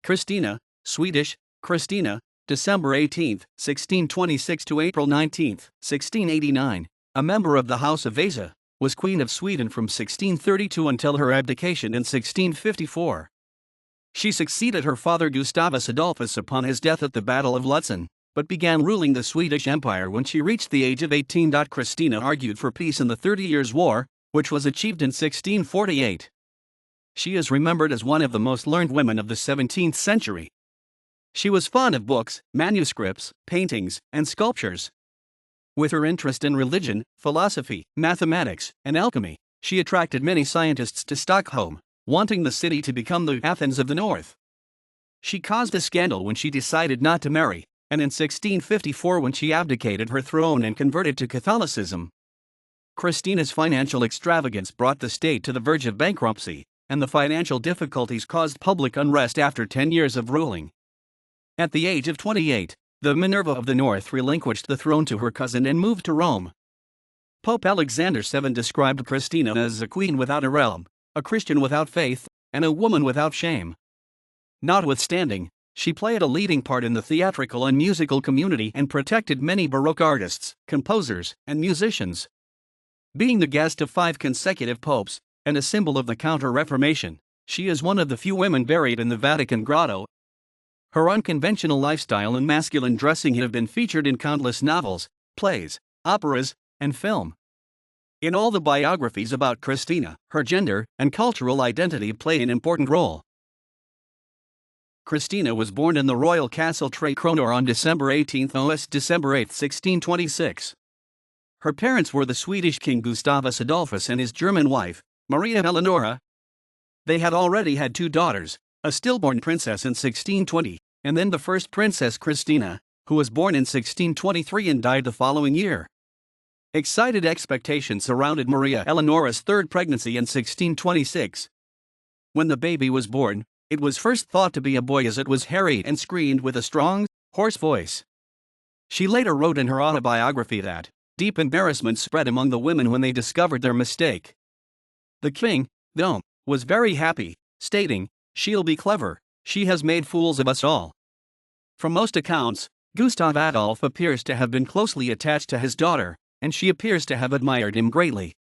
Kristina, Swedish, Kristina, December 18, 1626 to April 19, 1689, a member of the House of Vasa, was Queen of Sweden from 1632 until her abdication in 1654. She succeeded her father Gustavus Adolphus upon his death at the Battle of Lützen, but began ruling the Swedish Empire when she reached the age of 18. Kristina argued for peace in the 30 Years' War, which was achieved in 1648. She is remembered as one of the most learned women of the 17th century. She was fond of books, manuscripts, paintings, and sculptures. With her interest in religion, philosophy, mathematics, and alchemy, she attracted many scientists to Stockholm, wanting the city to become the Athens of the North. She caused a scandal when she decided not to marry, and in 1654 when she abdicated her throne and converted to Catholicism. Kristina's financial extravagance brought the state to the verge of bankruptcy, and the financial difficulties caused public unrest after 10 years of ruling. At the age of 28, the Minerva of the North relinquished the throne to her cousin and moved to Rome. Pope Alexander VII described Kristina as a queen without a realm, a Christian without faith, and a woman without shame. Notwithstanding, she played a leading part in the theatrical and musical community and protected many Baroque artists, composers, and musicians. Being the guest of 5 consecutive popes, and a symbol of the Counter-Reformation, she is one of the few women buried in the Vatican grotto. Her unconventional lifestyle and masculine dressing have been featured in countless novels, plays, operas, and film. In all the biographies about Kristina, her gender and cultural identity play an important role. Kristina was born in the royal castle Tre Kronor on December 18, December 8, 1626. Her parents were the Swedish king Gustavus Adolphus and his German wife, Maria Eleonora. They had already had 2 daughters, a stillborn princess in 1620, and then the first princess Kristina, who was born in 1623 and died the following year. Excited expectations surrounded Maria Eleonora's 3rd pregnancy in 1626. When the baby was born, it was first thought to be a boy as it was hairy and screamed with a strong, hoarse voice. She later wrote in her autobiography that deep embarrassment spread among the women when they discovered their mistake. The king, though, was very happy, stating, "She'll be clever, she has made fools of us all." From most accounts, Gustav Adolf appears to have been closely attached to his daughter, and she appears to have admired him greatly.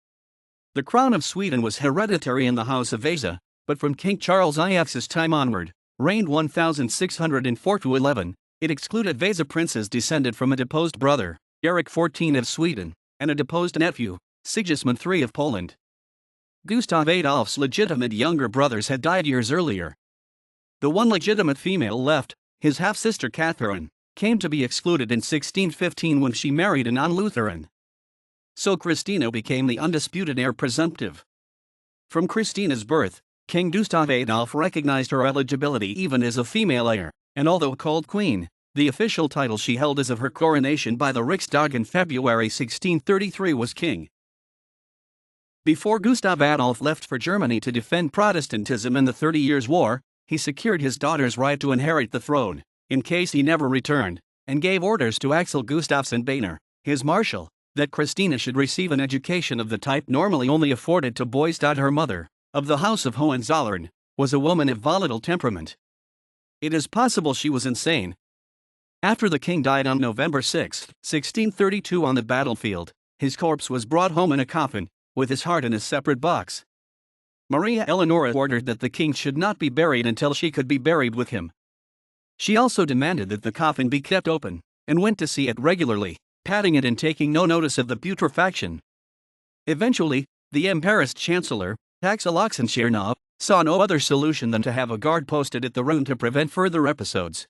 The crown of Sweden was hereditary in the House of Vasa, but from King Charles IX's time onward, reigned 1604–11, it excluded Vasa princes descended from a deposed brother, Erik XIV of Sweden, and a deposed nephew, Sigismund III of Poland. Gustav Adolf's legitimate younger brothers had died years earlier. The one legitimate female left, his half-sister Catherine, came to be excluded in 1615 when she married a non-Lutheran. So Kristina became the undisputed heir presumptive. From Kristina's birth, King Gustav Adolf recognized her eligibility even as a female heir, and although called queen, the official title she held as of her coronation by the Riksdag in February 1633 was king. Before Gustav Adolf left for Germany to defend Protestantism in the 30 Years' War, he secured his daughter's right to inherit the throne, in case he never returned, and gave orders to Axel Gustafsson Baner, his marshal, that Kristina should receive an education of the type normally only afforded to boys. Her mother, of the House of Hohenzollern, was a woman of volatile temperament. It is possible she was insane. After the king died on November 6, 1632 on the battlefield, his corpse was brought home in a coffin, with his heart in a separate box. Maria Eleonora ordered that the king should not be buried until she could be buried with him. She also demanded that the coffin be kept open, and went to see it regularly, patting it and taking no notice of the putrefaction. Eventually, the embarrassed chancellor, Axel Oxenstierna, saw no other solution than to have a guard posted at the room to prevent further episodes.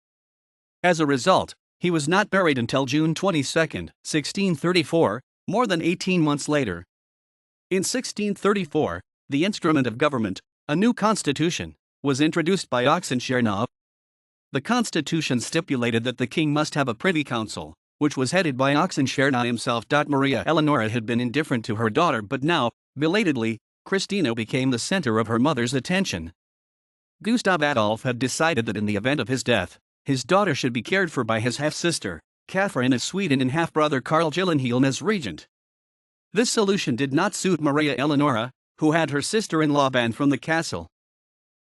As a result, he was not buried until June 22, 1634, more than 18 months later. In 1634, the instrument of government, a new constitution, was introduced by Oxenstierna. The constitution stipulated that the king must have a privy council, which was headed by Oxenstierna himself. Maria Eleonora had been indifferent to her daughter, but now, belatedly, Kristina became the center of her mother's attention. Gustav Adolf had decided that in the event of his death, his daughter should be cared for by his half-sister, Catherine of Sweden, and half-brother Carl Gyllenhielm as regent. This solution did not suit Maria Eleonora, who had her sister-in-law banned from the castle.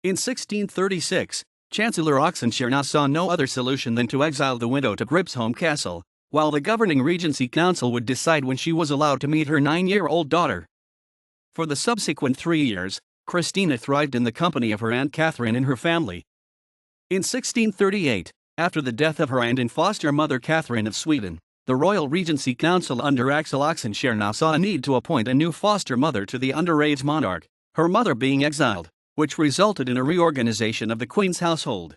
In 1636, Chancellor Oxenstierna saw no other solution than to exile the widow to Gripsholm Castle, while the governing Regency Council would decide when she was allowed to meet her 9-year-old daughter. For the subsequent 3 years, Kristina thrived in the company of her Aunt Catherine and her family. In 1638, after the death of her aunt and foster mother Catherine of Sweden, the Royal Regency Council under Axel Oxenstierna saw a need to appoint a new foster mother to the underage monarch, her mother being exiled, which resulted in a reorganization of the Queen's household.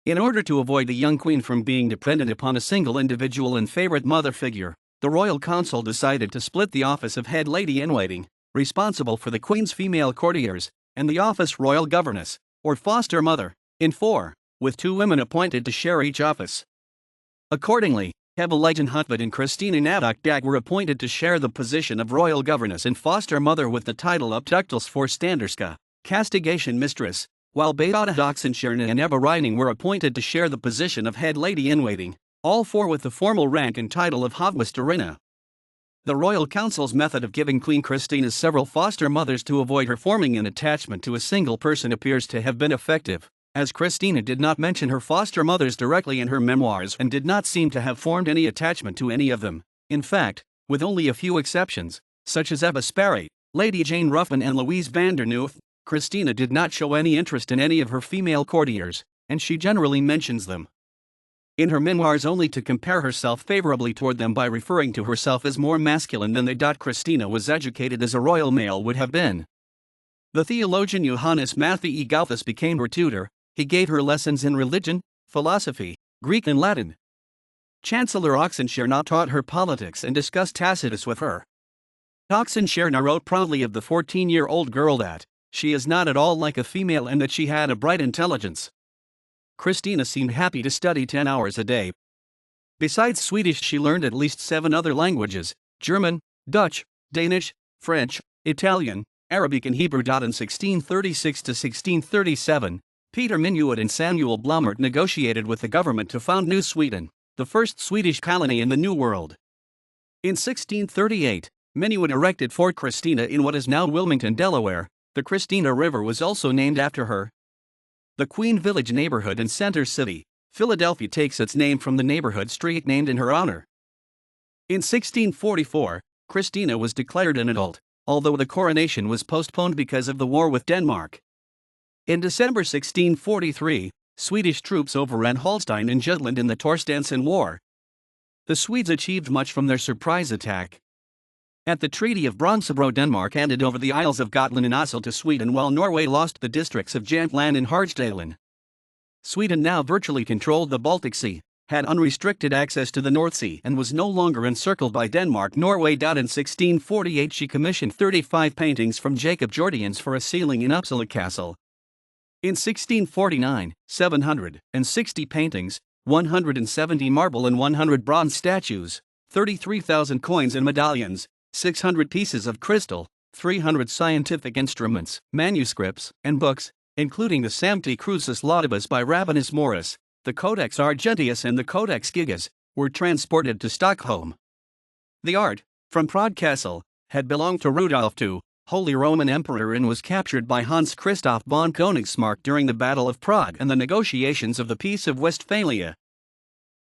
In order to avoid the young Queen from being dependent upon a single individual and favorite mother figure, the Royal Council decided to split the office of head lady-in-waiting, responsible for the Queen's female courtiers, and the office royal governess, or foster mother, in 4, with 2 women appointed to share each office. Accordingly, Heveligjen Hutved and Christina Nadokdag were appointed to share the position of royal governess and foster mother with the title of Tuchtelsvoorstanderska, castigation mistress, while Beate Oxenstierna and Ebba Reining were appointed to share the position of head lady-in-waiting, all 4 with the formal rank and title of Hovmesterinne. The Royal Council's method of giving Queen Christina several foster mothers to avoid her forming an attachment to a single person appears to have been effective, as Kristina did not mention her foster mothers directly in her memoirs and did not seem to have formed any attachment to any of them. In fact, with only a few exceptions, such as Eva Sparre, Lady Jane Ruffin and Louise van der Nooth, Kristina did not show any interest in any of her female courtiers, and she generally mentions them in her memoirs only to compare herself favorably toward them by referring to herself as more masculine than they. Kristina was educated as a royal male would have been. The theologian Johannes Matthäi Goethus became her tutor. He gave her lessons in religion, philosophy, Greek and Latin. Chancellor Oxenstierna taught her politics and discussed Tacitus with her. Oxenstierna wrote proudly of the 14-year-old girl that she is not at all like a female and that she had a bright intelligence. Kristina seemed happy to study 10 hours a day. Besides Swedish, she learned at least 7 other languages: German, Dutch, Danish, French, Italian, Arabic and Hebrew. In 1636 to 1637, Peter Minuit and Samuel Blomert negotiated with the government to found New Sweden, the first Swedish colony in the New World. In 1638, Minuit erected Fort Christina in what is now Wilmington, Delaware. The Christina River was also named after her. The Queen Village neighborhood in Center City, Philadelphia, takes its name from the neighborhood street named in her honor. In 1644, Kristina was declared an adult, although the coronation was postponed because of the war with Denmark. In December 1643, Swedish troops overran Holstein and Jutland in the Torstenson War. The Swedes achieved much from their surprise attack. At the Treaty of Bronsebro, Denmark handed over the Isles of Gotland and Åsel to Sweden, while Norway lost the districts of Jämtland and Härjedalen. Sweden now virtually controlled the Baltic Sea, had unrestricted access to the North Sea, and was no longer encircled by Denmark. Norway. In 1648, she commissioned 35 paintings from Jacob Jordians for a ceiling in Uppsala Castle. In 1649, 760 paintings, 170 marble and 100 bronze statues, 33,000 coins and medallions, 600 pieces of crystal, 300 scientific instruments, manuscripts, and books, including the Sancti Crucis Laudibus by Rabanus Maurus, the Codex Argentius and the Codex Gigas, were transported to Stockholm. The art, from Prague Castle, had belonged to Rudolf II, Holy Roman Emperor, and was captured by Hans Christoph von Königsmarck during the Battle of Prague and the negotiations of the Peace of Westphalia.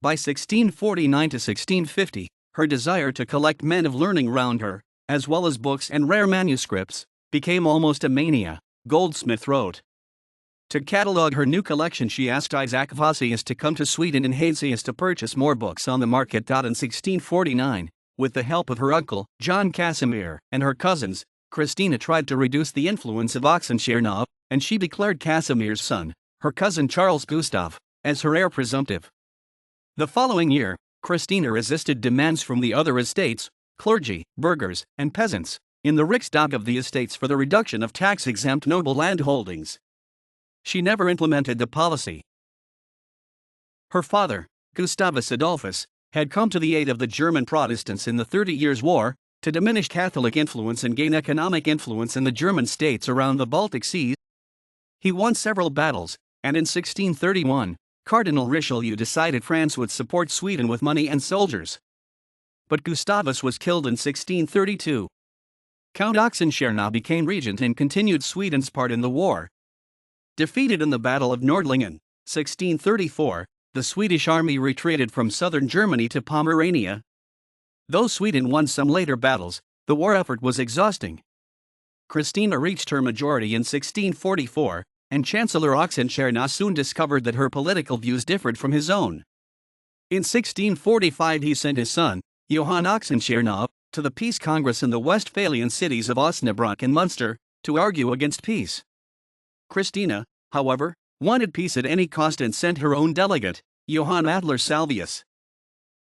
By 1649 to 1650, her desire to collect men of learning round her, as well as books and rare manuscripts, became almost a mania, Goldsmith wrote. To catalogue her new collection, she asked Isaac Vossius to come to Sweden and Heinsius to purchase more books on the market. In 1649, with the help of her uncle, John Casimir, and her cousins, Kristina tried to reduce the influence of Oxenstierna, and she declared Casimir's son, her cousin Charles Gustav, as her heir presumptive. The following year, Kristina resisted demands from the other estates, clergy, burghers, and peasants, in the Riksdag of the estates for the reduction of tax-exempt noble land holdings. She never implemented the policy. Her father, Gustavus Adolphus, had come to the aid of the German Protestants in the 30 Years' War, to diminish Catholic influence and gain economic influence in the German states around the Baltic Sea. He won several battles, and in 1631, Cardinal Richelieu decided France would support Sweden with money and soldiers. But Gustavus was killed in 1632. Count Oxenstierna became regent and continued Sweden's part in the war. Defeated in the Battle of Nordlingen, 1634, the Swedish army retreated from southern Germany to Pomerania. Though Sweden won some later battles, the war effort was exhausting. Kristina reached her majority in 1644, and Chancellor Oxenstierna soon discovered that her political views differed from his own. In 1645 he sent his son, Johann Oxenstierna, to the Peace Congress in the Westphalian cities of Osnabrück and Munster, to argue against peace. Kristina, however, wanted peace at any cost and sent her own delegate, Johann Adler Salvius.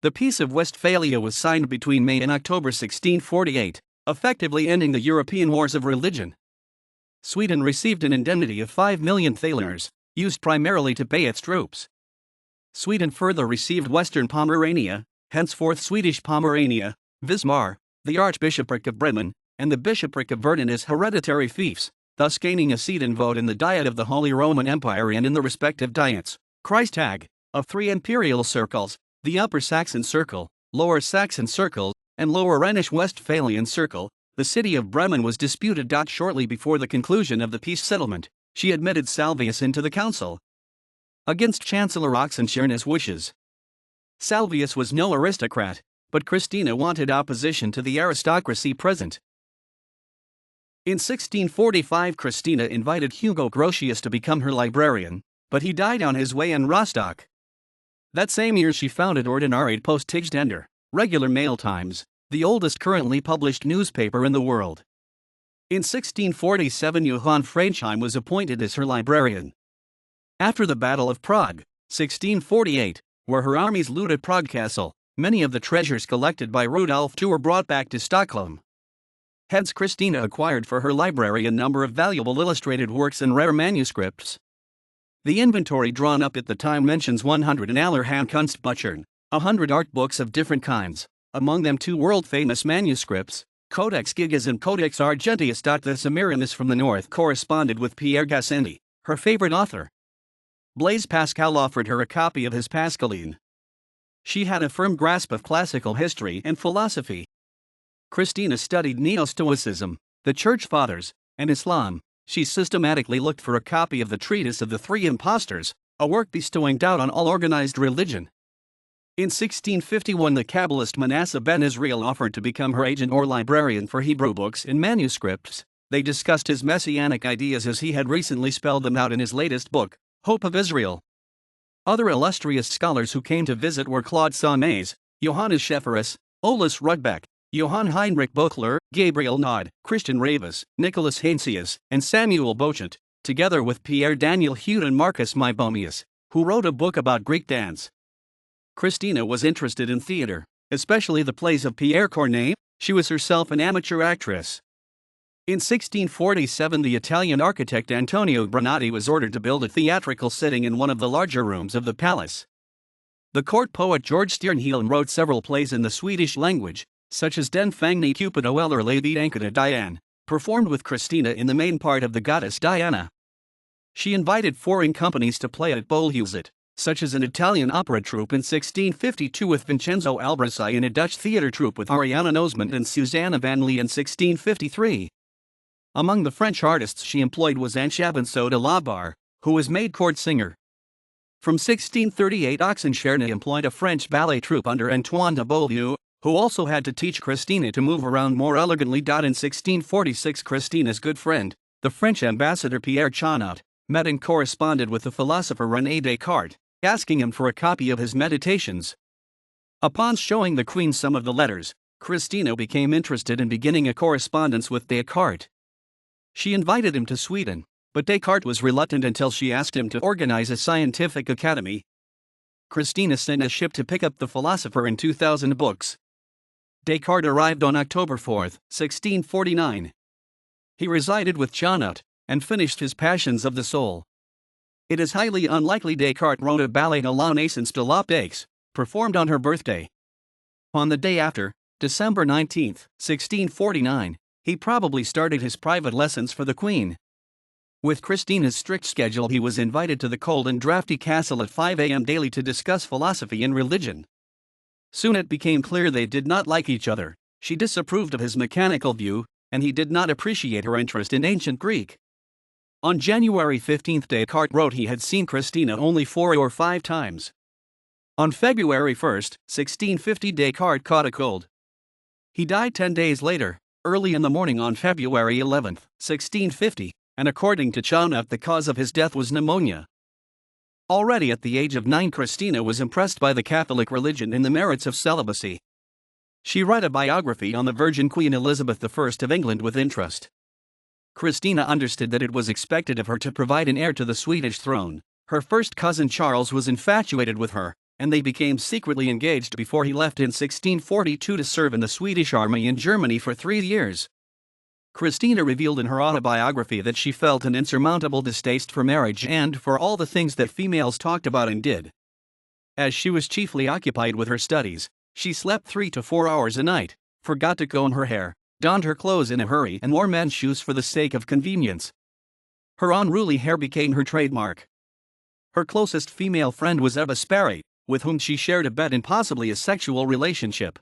The Peace of Westphalia was signed between May and October 1648, effectively ending the European wars of religion. Sweden received an indemnity of 5 million thalers, used primarily to pay its troops. Sweden further received Western Pomerania, henceforth Swedish Pomerania, Wismar, the Archbishopric of Bremen, and the Bishopric of Verden as hereditary fiefs, thus gaining a seat and vote in the Diet of the Holy Roman Empire and in the respective diets, Kreistag, of 3 imperial circles, the Upper Saxon Circle, Lower Saxon Circle, and Lower Rhenish-Westphalian Circle. The city of Bremen was disputed. Shortly before the conclusion of the peace settlement, she admitted Salvius into the council, against Chancellor Oxenstierna's wishes. Salvius was no aristocrat, but Kristina wanted opposition to the aristocracy present. In 1645 Kristina invited Hugo Grotius to become her librarian, but he died on his way in Rostock. That same year she founded Ordinariat Posttagständer, Regular Mail Times, the oldest currently published newspaper in the world. In 1647 Johann Freundsheim was appointed as her librarian. After the Battle of Prague, 1648, where her armies looted Prague Castle, many of the treasures collected by Rudolf II were brought back to Stockholm. Hence Kristina acquired for her library a number of valuable illustrated works and rare manuscripts. The inventory drawn up at the time mentions 100 in allerhand Kunstbüchern, 100 art books of different kinds, among them 2 world-famous manuscripts, Codex Gigas and Codex Argentius. The Semiramis from the north corresponded with Pierre Gassendi, her favorite author. Blaise Pascal offered her a copy of his Pascaline. She had a firm grasp of classical history and philosophy. Kristina studied Neo-Stoicism, the Church Fathers, and Islam. She systematically looked for a copy of the Treatise of the Three Impostors, a work bestowing doubt on all organized religion. In 1651 the Kabbalist Manasseh ben Israel offered to become her agent or librarian for Hebrew books and manuscripts. They discussed his messianic ideas as he had recently spelled them out in his latest book, Hope of Israel. Other illustrious scholars who came to visit were Claude Saumaise, Johannes Schefferus, Olaus Rudbeck, Johann Heinrich Bochler, Gabriel Naud, Christian Ravas, Nicholas Heinsius, and Samuel Bochant, together with Pierre Daniel Hude and Marcus Mybomius, who wrote a book about Greek dance. Kristina was interested in theater, especially the plays of Pierre Corneille. She was herself an amateur actress. In 1647 the Italian architect Antonio Bronati was ordered to build a theatrical setting in one of the larger rooms of the palace. The court poet George Stjernhielm wrote several plays in the Swedish language, such as Den Fängni Cupido eller Lady Ankara Diane, performed with Kristina in the main part of the goddess Diana. She invited foreign companies to play at Bolhuset, such as an Italian opera troupe in 1652 with Vincenzo Albrasi and a Dutch theater troupe with Ariana Nosmond and Susanna van Lee in 1653. Among the French artists she employed was Anschabenso de la Barre, who was made court singer. From 1638 Oxenstierna employed a French ballet troupe under Antoine de Beaulieu, who also had to teach Kristina to move around more elegantly. In 1646 Kristina's good friend, the French ambassador Pierre Chanot, met and corresponded with the philosopher René Descartes, asking him for a copy of his Meditations. Upon showing the queen some of the letters, Kristina became interested in beginning a correspondence with Descartes. She invited him to Sweden, but Descartes was reluctant until she asked him to organize a scientific academy. Kristina sent a ship to pick up the philosopher and 2,000 books. Descartes arrived on October 4, 1649. He resided with Chanot, and finished his Passions of the Soul. It is highly unlikely Descartes wrote a ballet à la naissance de l'Abdication, performed on her birthday. On the day after, December 19, 1649, he probably started his private lessons for the Queen. With Kristina's strict schedule he was invited to the cold and drafty castle at 5 a.m. daily to discuss philosophy and religion. Soon it became clear they did not like each other. She disapproved of his mechanical view, and he did not appreciate her interest in ancient Greek. On January 15, Descartes wrote he had seen Kristina only 4 or 5 times. On February 1, 1650, Descartes caught a cold. He died 10 days later, early in the morning on February 11, 1650, and according to Chaunut the cause of his death was pneumonia. Already at the age of 9, Kristina was impressed by the Catholic religion and the merits of celibacy. She read a biography on the Virgin Queen Elizabeth I of England with interest. Kristina understood that it was expected of her to provide an heir to the Swedish throne. Her first cousin Charles was infatuated with her, and they became secretly engaged before he left in 1642 to serve in the Swedish army in Germany for 3 years. Kristina revealed in her autobiography that she felt an insurmountable distaste for marriage and for all the things that females talked about and did. As she was chiefly occupied with her studies, she slept 3 to 4 hours a night, forgot to comb her hair, donned her clothes in a hurry, and wore men's shoes for the sake of convenience. Her unruly hair became her trademark. Her closest female friend was Eva Sparre, with whom she shared a bed and possibly a sexual relationship.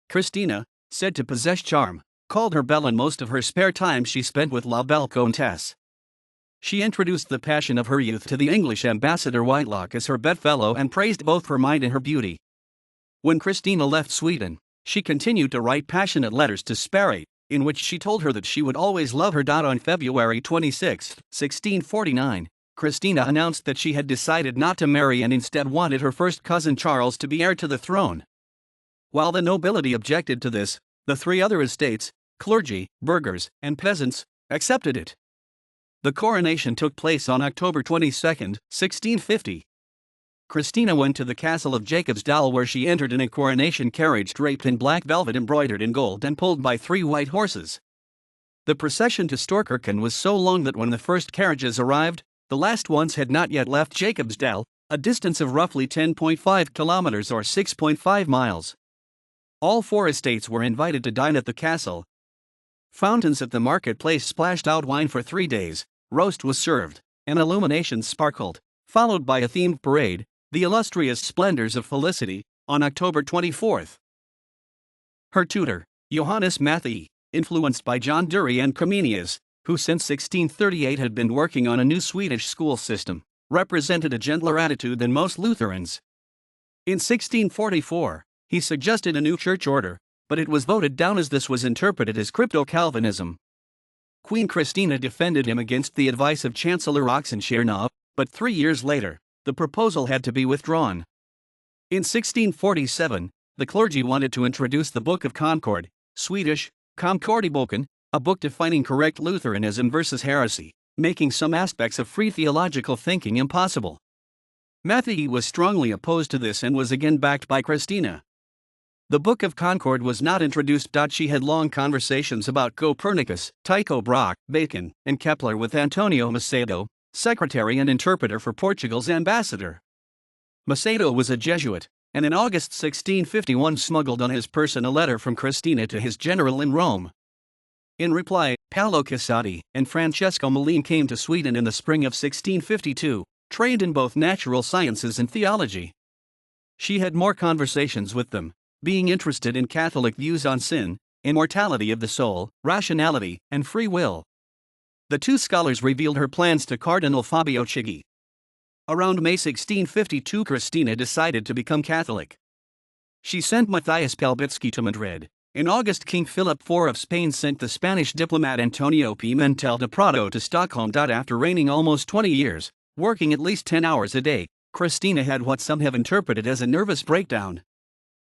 Kristina, said to possess charm, called her belle, and most of her spare time she spent with La Belle Comtesse. She introduced the passion of her youth to the English ambassador Whitelock as her bedfellow and praised both her mind and her beauty. When Kristina left Sweden, she continued to write passionate letters to Sparre, in which she told her that she would always love her. On February 26, 1649, Kristina announced that she had decided not to marry and instead wanted her first cousin Charles to be heir to the throne. While the nobility objected to this, the 3 other estates, clergy, burghers, and peasants, accepted it. The coronation took place on October 22, 1650. Kristina went to the castle of Jakobsdal, where she entered in a coronation carriage draped in black velvet embroidered in gold and pulled by 3 white horses. The procession to Storkirken was so long that when the first carriages arrived, the last ones had not yet left Jakobsdal, a distance of roughly 10.5 kilometers or 6.5 miles. All 4 estates were invited to dine at the castle. Fountains at the marketplace splashed out wine for 3 days, roast was served, and illuminations sparkled, followed by a themed parade, the illustrious splendors of Felicity, on October 24. Her tutor, Johannes Matthei, influenced by John Dury and Comenius, who since 1638 had been working on a new Swedish school system, represented a gentler attitude than most Lutherans. In 1644, he suggested a new church order, but it was voted down as this was interpreted as crypto-Calvinism. Queen Kristina defended him against the advice of Chancellor Oxenstierna, but 3 years later, the proposal had to be withdrawn. In 1647, the clergy wanted to introduce the Book of Concord, Swedish, Concordieboken, a book defining correct Lutheranism versus heresy, making some aspects of free theological thinking impossible. Matthei was strongly opposed to this and was again backed by Kristina. The Book of Concord was not introduced. She had long conversations about Copernicus, Tycho Brahe, Bacon, and Kepler with Antonio Macedo, secretary and interpreter for Portugal's ambassador. Macedo was a Jesuit, and in August 1651 smuggled on his person a letter from Kristina to his general in Rome. In reply, Paolo Casati and Francesco Malin came to Sweden in the spring of 1652, trained in both natural sciences and theology. She had more conversations with them, being interested in Catholic views on sin, immortality of the soul, rationality, and free will. The 2 scholars revealed her plans to Cardinal Fabio Chigi. Around May 1652, Kristina decided to become Catholic. She sent Matthias Pelbitsky to Madrid. In August, King Philip IV of Spain sent the Spanish diplomat Antonio Pimentel de Prado to Stockholm. After reigning almost 20 years, working at least 10 hours a day, Kristina had what some have interpreted as a nervous breakdown.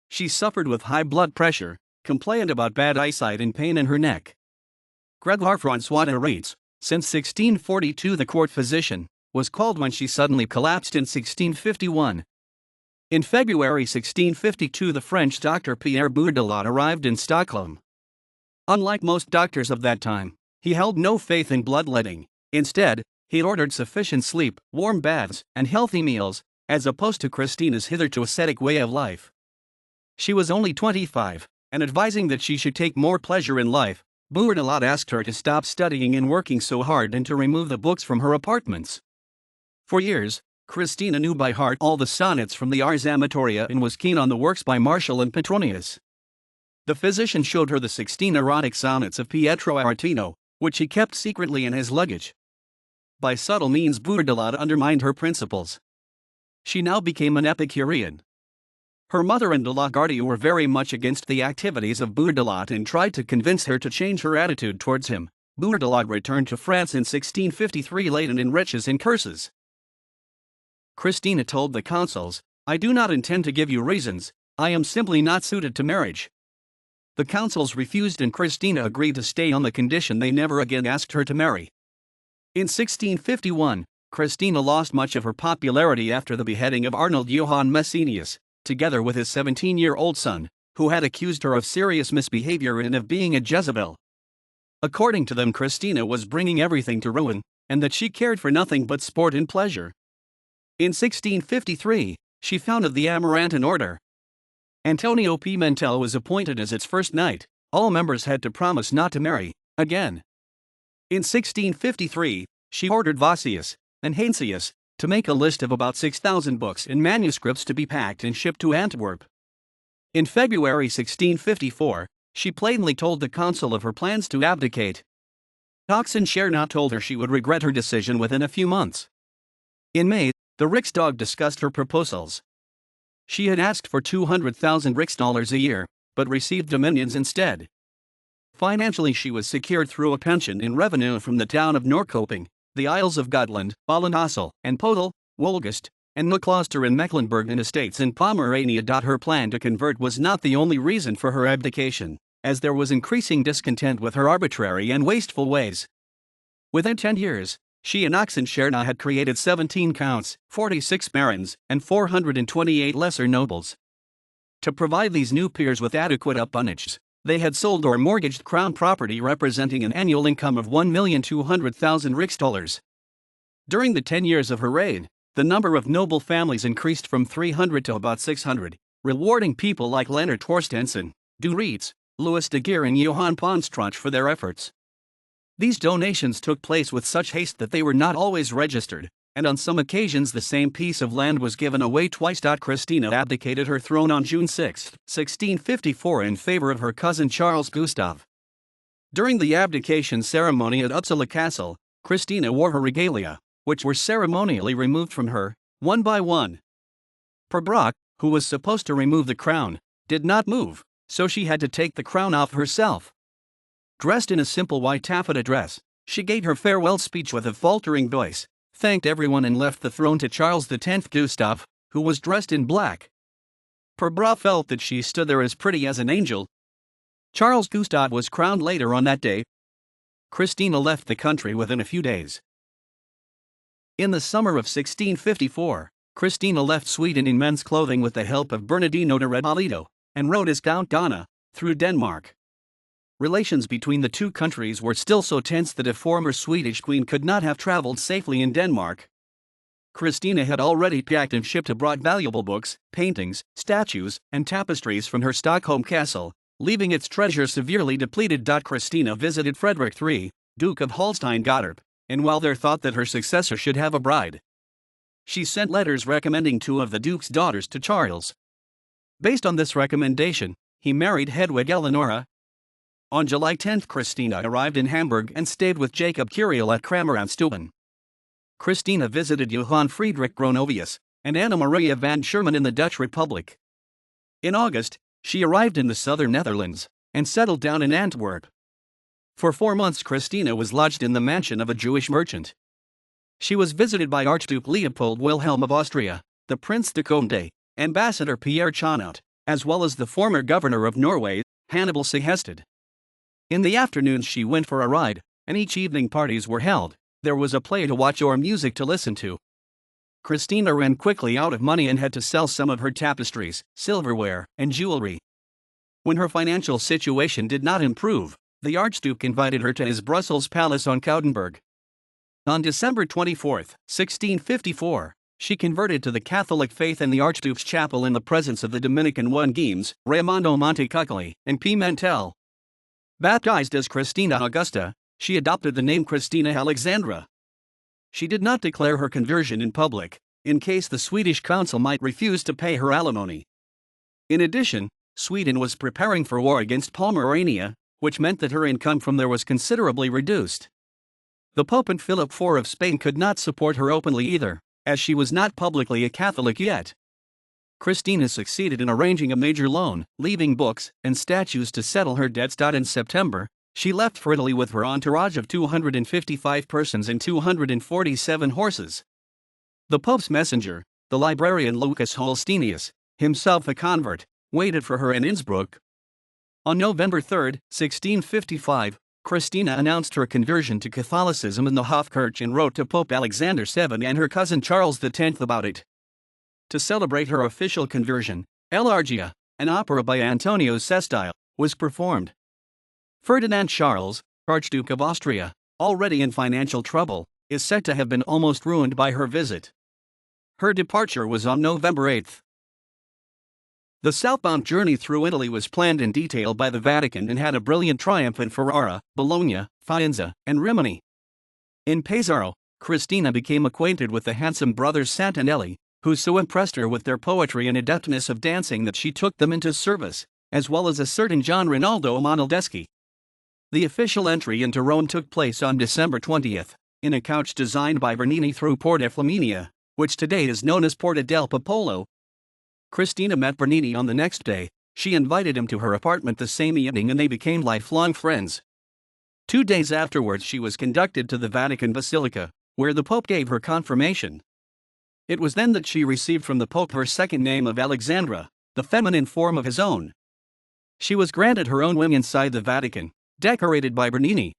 She suffered with high blood pressure, complained about bad eyesight and pain in her neck. Grégoire François de Retz, since 1642 the court physician, was called when she suddenly collapsed in 1651. In February 1652 the French doctor Pierre Bourdelot arrived in Stockholm. Unlike most doctors of that time, he held no faith in bloodletting. Instead, he ordered sufficient sleep, warm baths, and healthy meals, as opposed to Kristina's hitherto ascetic way of life. She was only 25, and advising that she should take more pleasure in life, Bourdelot asked her to stop studying and working so hard and to remove the books from her apartments. For years, Kristina knew by heart all the sonnets from the Ars Amatoria and was keen on the works by Martial and Petronius. The physician showed her the 16 erotic sonnets of Pietro Aretino, which he kept secretly in his luggage. By subtle means Boudelaire undermined her principles. She now became an Epicurean. Her mother and de la Gardie were very much against the activities of Boudelaire and tried to convince her to change her attitude towards him. Boudelaire returned to France in 1653 laden in riches and curses. Christina told the consuls, "I do not intend to give you reasons, I am simply not suited to marriage." The consuls refused and Christina agreed to stay on the condition they never again asked her to marry. In 1651, Christina lost much of her popularity after the beheading of Arnold Johann Messenius, together with his 17-year-old son, who had accused her of serious misbehavior and of being a Jezebel. According to them, Christina was bringing everything to ruin, and that she cared for nothing but sport and pleasure. In 1653, she founded the Amarantin Order. Antonio Pimentel was appointed as its first knight. All members had to promise not to marry again. In 1653, she ordered Vossius and Heinsius to make a list of about 6,000 books and manuscripts to be packed and shipped to Antwerp. In February 1654, she plainly told the consul of her plans to abdicate. Oxenstierna told her she would regret her decision within a few months. In May, the Riksdag discussed her proposals. She had asked for 200,000 riksdaler a year, but received dominions instead. Financially, she was secured through a pension in revenue from the town of Norrköping, the Isles of Gotland, Ballenassel, and Podel, Wolgast, and Nucloster in Mecklenburg and estates in Pomerania. Her plan to convert was not the only reason for her abdication, as there was increasing discontent with her arbitrary and wasteful ways. Within 10 years, she and Oxenstierna had created 17 counts, 46 barons, and 428 lesser nobles. To provide these new peers with adequate apanages, they had sold or mortgaged crown property representing an annual income of 1,200,000 riksdaler. During the 10 years of her reign, the number of noble families increased from 300 to about 600, rewarding people like Leonard Torstenson, Du Rietz, Louis de Geer and Johann Ponstronch for their efforts. These donations took place with such haste that they were not always registered, and on some occasions the same piece of land was given away twice. Christina abdicated her throne on June 6, 1654 in favor of her cousin Charles Gustav. During the abdication ceremony at Uppsala Castle, Christina wore her regalia, which were ceremonially removed from her, one by one. Per Brock, who was supposed to remove the crown, did not move, so she had to take the crown off herself. Dressed in a simple white taffeta dress, she gave her farewell speech with a faltering voice, thanked everyone and left the throne to Charles X Gustav, who was dressed in black. Per Brock felt that she stood there as pretty as an angel. Charles Gustav was crowned later on that day. Christina left the country within a few days. In the summer of 1654, Christina left Sweden in men's clothing with the help of Bernardino de Rebolito, and rode as Count Donna through Denmark. Relations between the two countries were still so tense that a former Swedish queen could not have traveled safely in Denmark. Christina had already packed and shipped abroad valuable books, paintings, statues, and tapestries from her Stockholm castle, leaving its treasure severely depleted. Christina visited Frederick III, Duke of Holstein-Gottorp, and while there thought that her successor should have a bride, she sent letters recommending two of the Duke's daughters to Charles. Based on this recommendation, he married Hedwig Eleonora. On July 10, Christina arrived in Hamburg and stayed with Jacob Curiel at Krameranstuen. Christina visited Johann Friedrich Gronovius and Anna Maria van Sherman in the Dutch Republic. In August, she arrived in the southern Netherlands and settled down in Antwerp. For 4 months, Christina was lodged in the mansion of a Jewish merchant. She was visited by Archduke Leopold Wilhelm of Austria, the Prince de Condé, Ambassador Pierre Chanot, as well as the former governor of Norway, Hannibal Sehested. In the afternoons she went for a ride, and each evening parties were held. There was a play to watch or music to listen to. Christina ran quickly out of money and had to sell some of her tapestries, silverware, and jewelry. When her financial situation did not improve, the Archduke invited her to his Brussels palace on Koudenberg. On December 24, 1654, she converted to the Catholic faith in the Archduke's chapel in the presence of the Dominican Guimes, Raimondo Montecuccoli, and Pimentel. Baptized as Christina Augusta, she adopted the name Christina Alexandra. She did not declare her conversion in public, in case the Swedish council might refuse to pay her alimony. In addition, Sweden was preparing for war against Pomerania, which meant that her income from there was considerably reduced. The Pope and Philip IV of Spain could not support her openly either, as she was not publicly a Catholic yet. Kristina succeeded in arranging a major loan, leaving books and statues to settle her debts. In September, she left for Italy with her entourage of 255 persons and 247 horses. The Pope's messenger, the librarian Lucas Holstenius, himself a convert, waited for her in Innsbruck. On November 3, 1655, Kristina announced her conversion to Catholicism in the Hofkirche and wrote to Pope Alexander VII and her cousin Charles X about it. To celebrate her official conversion, L'Argia, an opera by Antonio Sestile, was performed. Ferdinand Charles, Archduke of Austria, already in financial trouble, is said to have been almost ruined by her visit. Her departure was on November 8. The southbound journey through Italy was planned in detail by the Vatican and had a brilliant triumph in Ferrara, Bologna, Faenza, and Rimini. In Pesaro, Kristina became acquainted with the handsome brothers Santinelli, who so impressed her with their poetry and adeptness of dancing that she took them into service, as well as a certain John Rinaldo Monaldeschi. The official entry into Rome took place on December 20, in a couch designed by Bernini through Porta Flaminia, which today is known as Porta del Popolo. Kristina met Bernini on the next day. She invited him to her apartment the same evening and they became lifelong friends. 2 days afterwards she was conducted to the Vatican Basilica, where the Pope gave her confirmation. It was then that she received from the Pope her second name of Alexandra, the feminine form of his own. She was granted her own wing inside the Vatican, decorated by Bernini.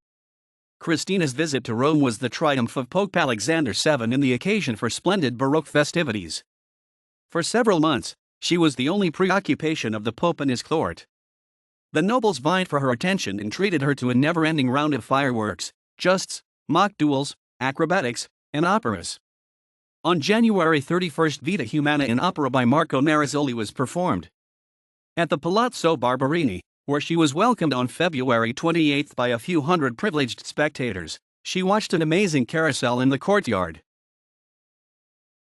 Kristina's visit to Rome was the triumph of Pope Alexander VII and the occasion for splendid Baroque festivities. For several months, she was the only preoccupation of the Pope and his court. The nobles vied for her attention and treated her to a never-ending round of fireworks, justs, mock duels, acrobatics, and operas. On January 31, Vita Humana in opera by Marco Marisoli was performed. At the Palazzo Barberini, where she was welcomed on February 28 by a few hundred privileged spectators, she watched an amazing carousel in the courtyard.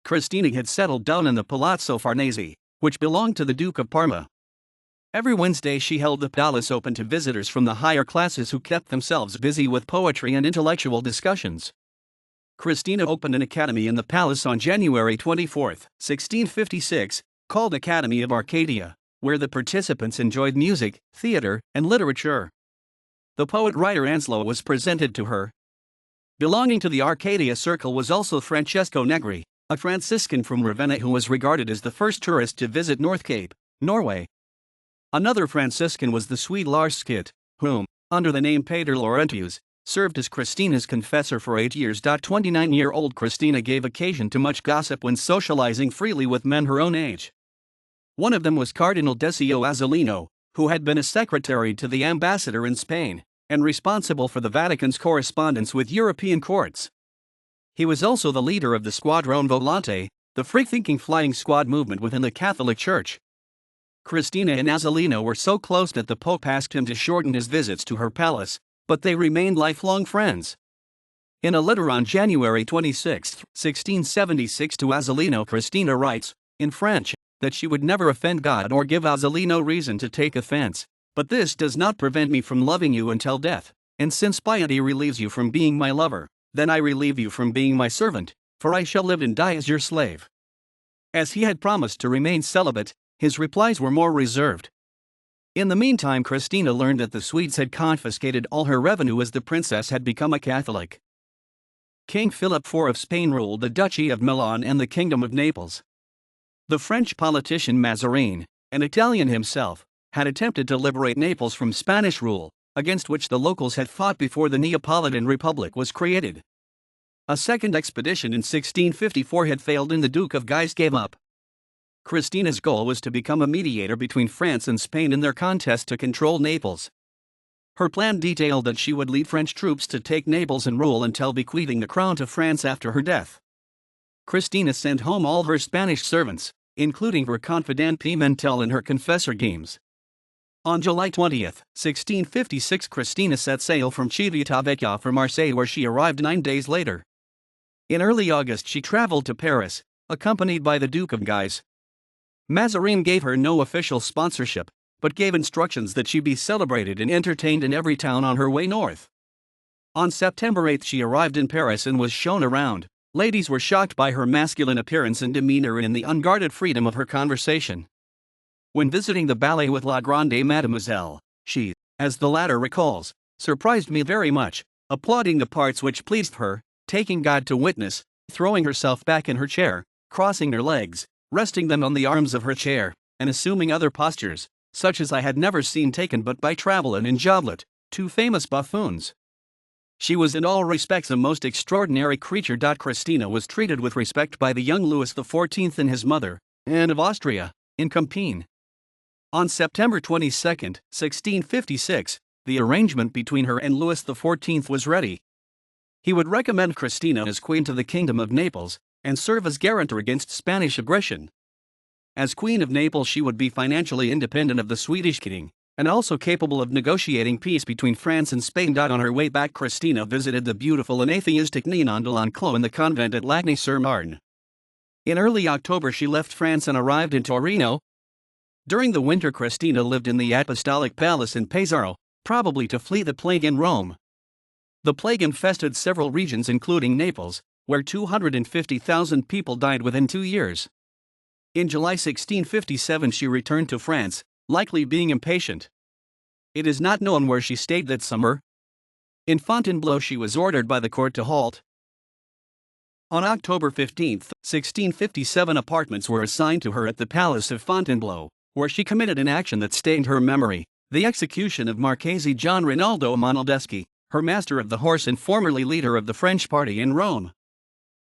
Kristina had settled down in the Palazzo Farnese, which belonged to the Duke of Parma. Every Wednesday she held the palace open to visitors from the higher classes who kept themselves busy with poetry and intellectual discussions. Kristina opened an academy in the palace on January 24, 1656, called Academy of Arcadia, where the participants enjoyed music, theater, and literature. The poet-writer Anslo was presented to her. Belonging to the Arcadia circle was also Francesco Negri, a Franciscan from Ravenna who was regarded as the first tourist to visit North Cape, Norway. Another Franciscan was the Swede Lars Skitt, whom, under the name Pater Laurentius, served as Kristina's confessor for 8 years. 29-year-old Kristina gave occasion to much gossip when socializing freely with men her own age. One of them was Cardinal Decio Azzolino, who had been a secretary to the ambassador in Spain, and responsible for the Vatican's correspondence with European courts. He was also the leader of the Squadrone Volante, the free-thinking flying squad movement within the Catholic Church. Kristina and Azzolino were so close that the Pope asked him to shorten his visits to her palace, but they remained lifelong friends. In a letter on January 26, 1676 to Azzolino, Kristina writes, in French, that she would never offend God or give Azzolino reason to take offense, but this does not prevent me from loving you until death, and since piety relieves you from being my lover, then I relieve you from being my servant, for I shall live and die as your slave. As he had promised to remain celibate, his replies were more reserved. In the meantime, Kristina learned that the Swedes had confiscated all her revenue as the princess had become a Catholic. King Philip IV of Spain ruled the Duchy of Milan and the Kingdom of Naples. The French politician Mazarin, an Italian himself, had attempted to liberate Naples from Spanish rule, against which the locals had fought before the Neapolitan Republic was created. A second expedition in 1654 had failed and the Duke of Guise gave up. Kristina's goal was to become a mediator between France and Spain in their contest to control Naples. Her plan detailed that she would lead French troops to take Naples and rule until bequeathing the crown to France after her death. Kristina sent home all her Spanish servants, including her confidant Pimentel and her confessor Games. On July 20, 1656, Kristina set sail from Civitavecchia for Marseille, where she arrived 9 days later. In early August she traveled to Paris, accompanied by the Duke of Guise. Mazarin gave her no official sponsorship, but gave instructions that she be celebrated and entertained in every town on her way north. On September 8 she arrived in Paris and was shown around. Ladies were shocked by her masculine appearance and demeanor and the unguarded freedom of her conversation. When visiting the ballet with La Grande Mademoiselle, she, as the latter recalls, surprised me very much, applauding the parts which pleased her, taking God to witness, throwing herself back in her chair, crossing her legs, resting them on the arms of her chair, and assuming other postures, such as I had never seen taken but by Travelin and Joblet, two famous buffoons. She was in all respects a most extraordinary creature. Christina was treated with respect by the young Louis XIV and his mother, Anne of Austria, in Compiègne. On September 22, 1656, the arrangement between her and Louis XIV was ready. He would recommend Christina as queen to the Kingdom of Naples, and serve as guarantor against Spanish aggression. As Queen of Naples she would be financially independent of the Swedish king, and also capable of negotiating peace between France and Spain. On her way back Christina visited the beautiful and atheistic Ninon de l'Enclos in the convent at Lagny-sur-Marne. In early October she left France and arrived in Torino. During the winter Christina lived in the Apostolic Palace in Pesaro, probably to flee the plague in Rome. The plague infested several regions including Naples, where 250,000 people died within 2 years. In July 1657 she returned to France, likely being impatient. It is not known where she stayed that summer. In Fontainebleau she was ordered by the court to halt. On October 15, 1657 apartments were assigned to her at the Palace of Fontainebleau, where she committed an action that stained her memory, the execution of Marchese Gian Rinaldo Monaldeschi, her master of the horse and formerly leader of the French party in Rome.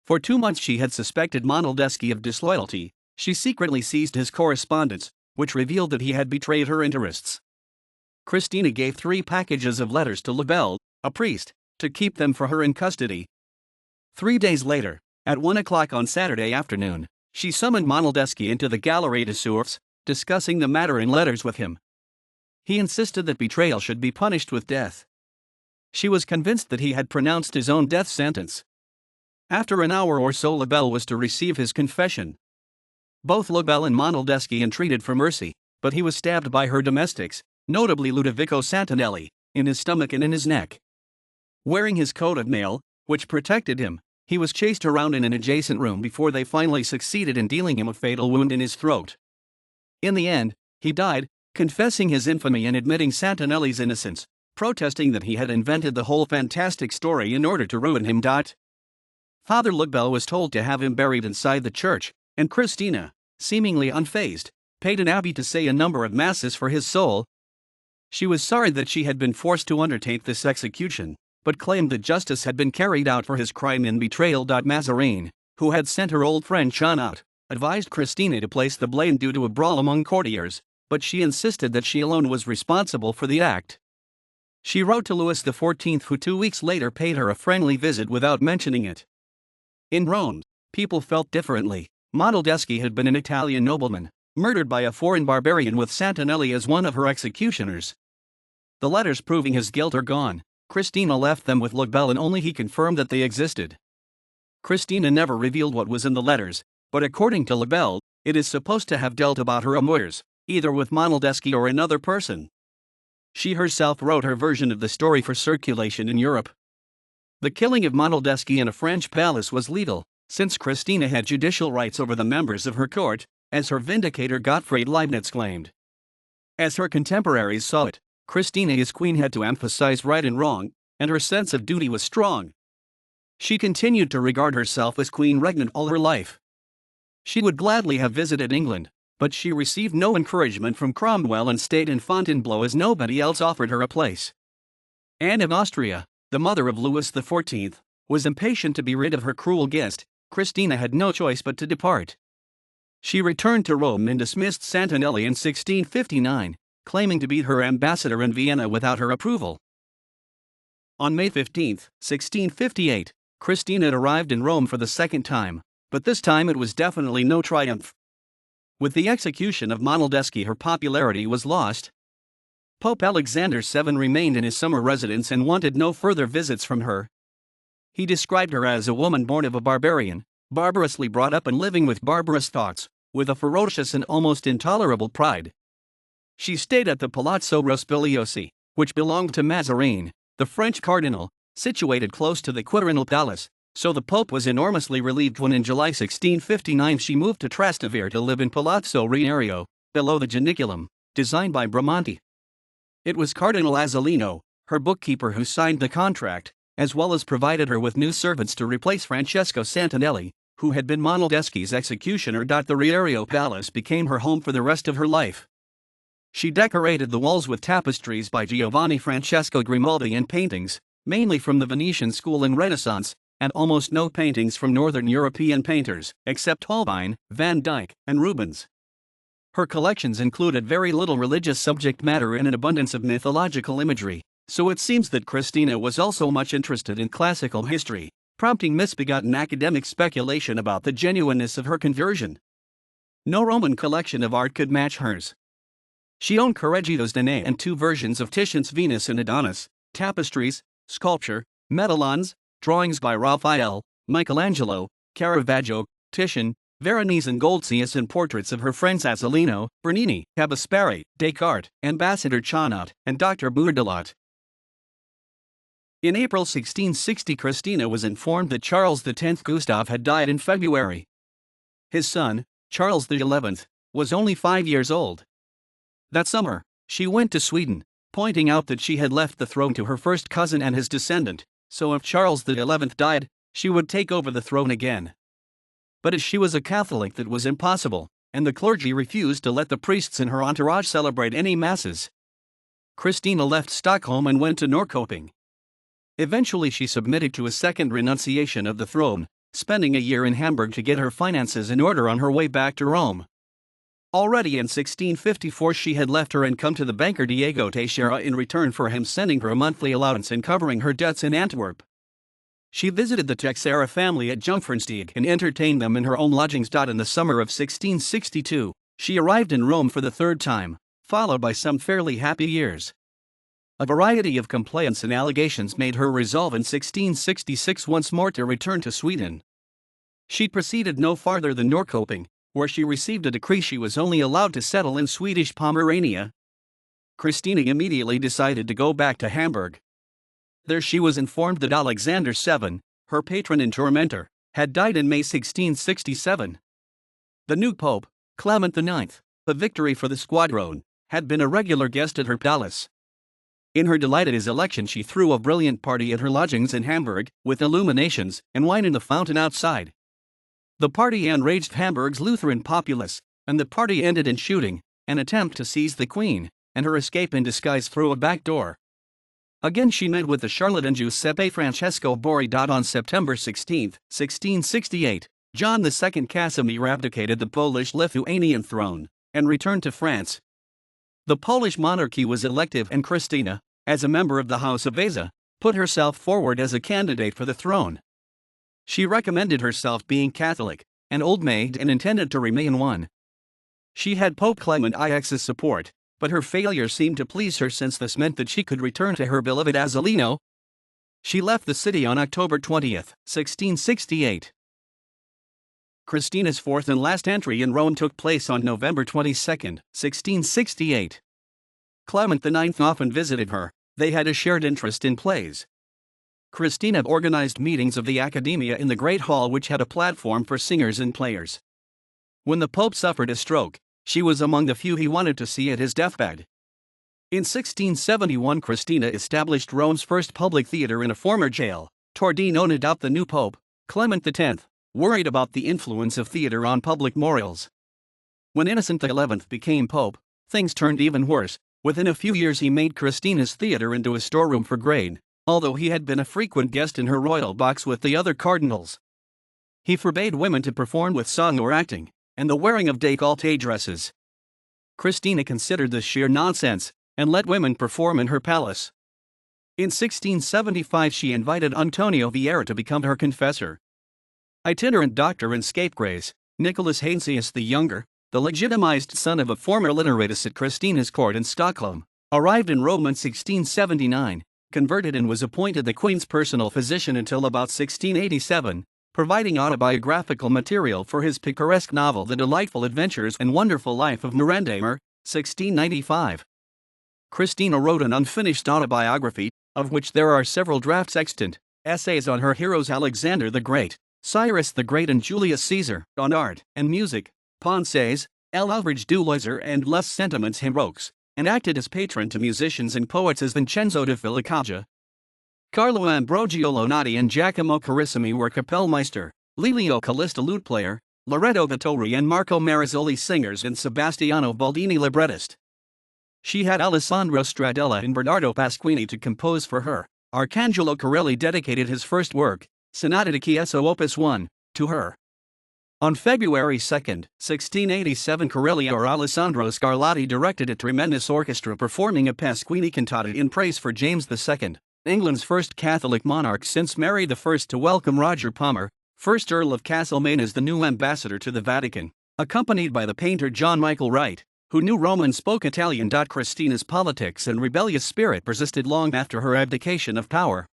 For 2 months she had suspected Monaldeschi of disloyalty. She secretly seized his correspondence, which revealed that he had betrayed her interests. Christina gave 3 packages of letters to Lebel, a priest, to keep them for her in custody. 3 days later, at 1 o'clock on Saturday afternoon, she summoned Monaldeschi into the Galerie des Sources, discussing the matter in letters with him. He insisted that betrayal should be punished with death. She was convinced that he had pronounced his own death sentence. After an hour or so Lebel was to receive his confession. Both Lebel and Monaldeschi entreated for mercy, but he was stabbed by her domestics, notably Ludovico Santinelli, in his stomach and in his neck. Wearing his coat of mail, which protected him, he was chased around in an adjacent room before they finally succeeded in dealing him a fatal wound in his throat. In the end, he died, confessing his infamy and admitting Santinelli's innocence, protesting that he had invented the whole fantastic story in order to ruin him. Father Lebel was told to have him buried inside the church, and Christina, seemingly unfazed, paid an abbé to say a number of masses for his soul. She was sorry that she had been forced to undertake this execution, but claimed that justice had been carried out for his crime and betrayal. Mazarin, who had sent her old friend Jean out, advised Christina to place the blame due to a brawl among courtiers, but she insisted that she alone was responsible for the act. She wrote to Louis XIV, who 2 weeks later paid her a friendly visit without mentioning it. In Rome, people felt differently. Monaldeschi had been an Italian nobleman, murdered by a foreign barbarian with Santinelli as one of her executioners. The letters proving his guilt are gone. Christina left them with Lebel and only he confirmed that they existed. Christina never revealed what was in the letters, but according to Lebel, it is supposed to have dealt about her amours, either with Monaldeschi or another person. She herself wrote her version of the story for circulation in Europe. The killing of Monaldeschi in a French palace was legal, since Christina had judicial rights over the members of her court, as her vindicator Gottfried Leibniz claimed. As her contemporaries saw it, Christina as queen had to emphasize right and wrong, and her sense of duty was strong. She continued to regard herself as queen regnant all her life. She would gladly have visited England, but she received no encouragement from Cromwell and stayed in Fontainebleau as nobody else offered her a place. Anne of Austria, the mother of Louis XIV, was impatient to be rid of her cruel guest. Christina had no choice but to depart. She returned to Rome and dismissed Santinelli in 1659, claiming to be her ambassador in Vienna without her approval. On May 15, 1658, Christina arrived in Rome for the second time, but this time it was definitely no triumph. With the execution of Monaldeschi her popularity was lost. Pope Alexander VII remained in his summer residence and wanted no further visits from her. He described her as a woman born of a barbarian, barbarously brought up and living with barbarous thoughts, with a ferocious and almost intolerable pride. She stayed at the Palazzo Rospigliosi, which belonged to Mazarin, the French cardinal, situated close to the Quirinal Palace, so the Pope was enormously relieved when in July 1659 she moved to Trastevere to live in Palazzo Farnese, below the Janiculum, designed by Bramante. It was Cardinal Azzolino, her bookkeeper, who signed the contract, as well as provided her with new servants to replace Francesco Santinelli, who had been Monaldeschi's executioner. The Riario Palace became her home for the rest of her life. She decorated the walls with tapestries by Giovanni Francesco Grimaldi and paintings, mainly from the Venetian school and Renaissance, and almost no paintings from Northern European painters, except Holbein, Van Dyck, and Rubens. Her collections included very little religious subject matter and an abundance of mythological imagery, so it seems that Kristina was also much interested in classical history, prompting misbegotten academic speculation about the genuineness of her conversion. No Roman collection of art could match hers. She owned Correggido's Danae and two versions of Titian's Venus and Adonis, tapestries, sculpture, medallions, drawings by Raphael, Michelangelo, Caravaggio, Titian, Veronese and Goltzius, and portraits of her friends Azzolino, Bernini, Cabaspari, Descartes, Ambassador Chanot, and Dr. Bourdelot. In April 1660, Kristina was informed that Charles X Gustav had died in February. His son, Charles XI, was only 5 years old. That summer, she went to Sweden, pointing out that she had left the throne to her first cousin and his descendant, so if Charles XI died, she would take over the throne again. But as she was a Catholic, that was impossible, and the clergy refused to let the priests in her entourage celebrate any masses. Kristina left Stockholm and went to Norrköping. Eventually she submitted to a second renunciation of the throne, spending a year in Hamburg to get her finances in order on her way back to Rome. Already in 1654 she had left her and come to the banker Diego Teixeira in return for him sending her a monthly allowance and covering her debts in Antwerp. She visited the Teixeira family at Jungfernstieg and entertained them in her own lodgings. In the summer of 1662, she arrived in Rome for the third time, followed by some fairly happy years. A variety of complaints and allegations made her resolve in 1666 once more to return to Sweden. She proceeded no farther than Norrköping, where she received a decree she was only allowed to settle in Swedish Pomerania. Kristina immediately decided to go back to Hamburg. There she was informed that Alexander VII, her patron and tormentor, had died in May 1667. The new pope, Clement IX, a victory for the Squadron, had been a regular guest at her palace. In her delight at his election, she threw a brilliant party at her lodgings in Hamburg, with illuminations and wine in the fountain outside. The party enraged Hamburg's Lutheran populace, and the party ended in shooting, an attempt to seize the queen, and her escape in disguise through a back door. Again she met with the charlatan Giuseppe Francesco Borri. On September 16, 1668, John II Casimir abdicated the Polish-Lithuanian throne, and returned to France. The Polish monarchy was elective, and Kristina, as a member of the House of Vasa, put herself forward as a candidate for the throne. She recommended herself being Catholic, an old maid, and intended to remain one. She had Pope Clement IX's support, but her failure seemed to please her, since this meant that she could return to her beloved Azzolino. She left the city on October 20, 1668. Kristina's fourth and last entry in Rome took place on November 22, 1668. Clement IX often visited her. They had a shared interest in plays. Kristina organized meetings of the Accademia in the Great Hall, which had a platform for singers and players. When the Pope suffered a stroke, she was among the few he wanted to see at his deathbed. In 1671, Kristina established Rome's first public theater in a former jail, Tordino. The new Pope, Clement X, worried about the influence of theater on public morals. When Innocent XI became Pope, things turned even worse. Within a few years he made Kristina's theater into a storeroom for grain, although he had been a frequent guest in her royal box with the other cardinals. He forbade women to perform with song or acting, and the wearing of décolleté dresses. Kristina considered this sheer nonsense, and let women perform in her palace. In 1675 she invited Antonio Vieira to become her confessor. Itinerant doctor and scapegrace, Nicholas Heinsius the Younger, the legitimized son of a former literatus at Kristina's court in Stockholm, arrived in Rome in 1679, converted, and was appointed the Queen's personal physician until about 1687, providing autobiographical material for his picaresque novel The Delightful Adventures and Wonderful Life of Mirandamer, 1695. Kristina wrote an unfinished autobiography, of which there are several drafts extant, essays on her heroes Alexander the Great, Cyrus the Great and Julius Caesar, on art and music, Pensées, l'ouvrage du loisir and Les Sentiments Heroiques, and acted as patron to musicians and poets as Vincenzo da Filicaja, Carlo Ambrogio Lonati and Giacomo Carissimi were Kapellmeister, Lelio Callista lute player, Loreto Vittori and Marco Marisoli singers and Sebastiano Baldini librettist. She had Alessandro Stradella and Bernardo Pasquini to compose for her. Arcangelo Corelli dedicated his first work, Sonata di Chieso Opus 1, to her. On February 2, 1687, Corelli or Alessandro Scarlatti directed a tremendous orchestra performing a Pasquini cantata in praise for James II, England's first Catholic monarch since Mary I, to welcome Roger Palmer, 1st Earl of Castlemaine, as the new ambassador to the Vatican, accompanied by the painter John Michael Wright, who knew Rome and spoke Italian. Christina's politics and rebellious spirit persisted long after her abdication of power.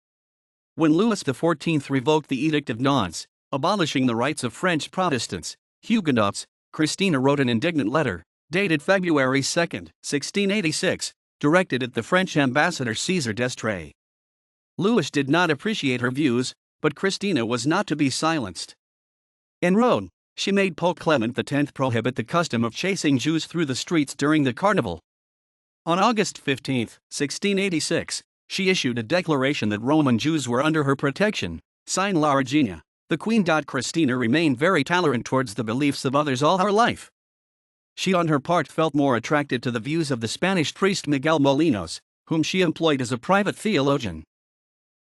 When Louis XIV revoked the Edict of Nantes, abolishing the rights of French Protestants, Huguenots, Christina wrote an indignant letter, dated February 2, 1686, directed at the French ambassador César d'Estrées. Louis did not appreciate her views, but Christina was not to be silenced. In Rome, she made Pope Clement X prohibit the custom of chasing Jews through the streets during the carnival. On August 15, 1686, she issued a declaration that Roman Jews were under her protection, signed La Regina, the Queen. Christina remained very tolerant towards the beliefs of others all her life. She on her part felt more attracted to the views of the Spanish priest Miguel Molinos, whom she employed as a private theologian.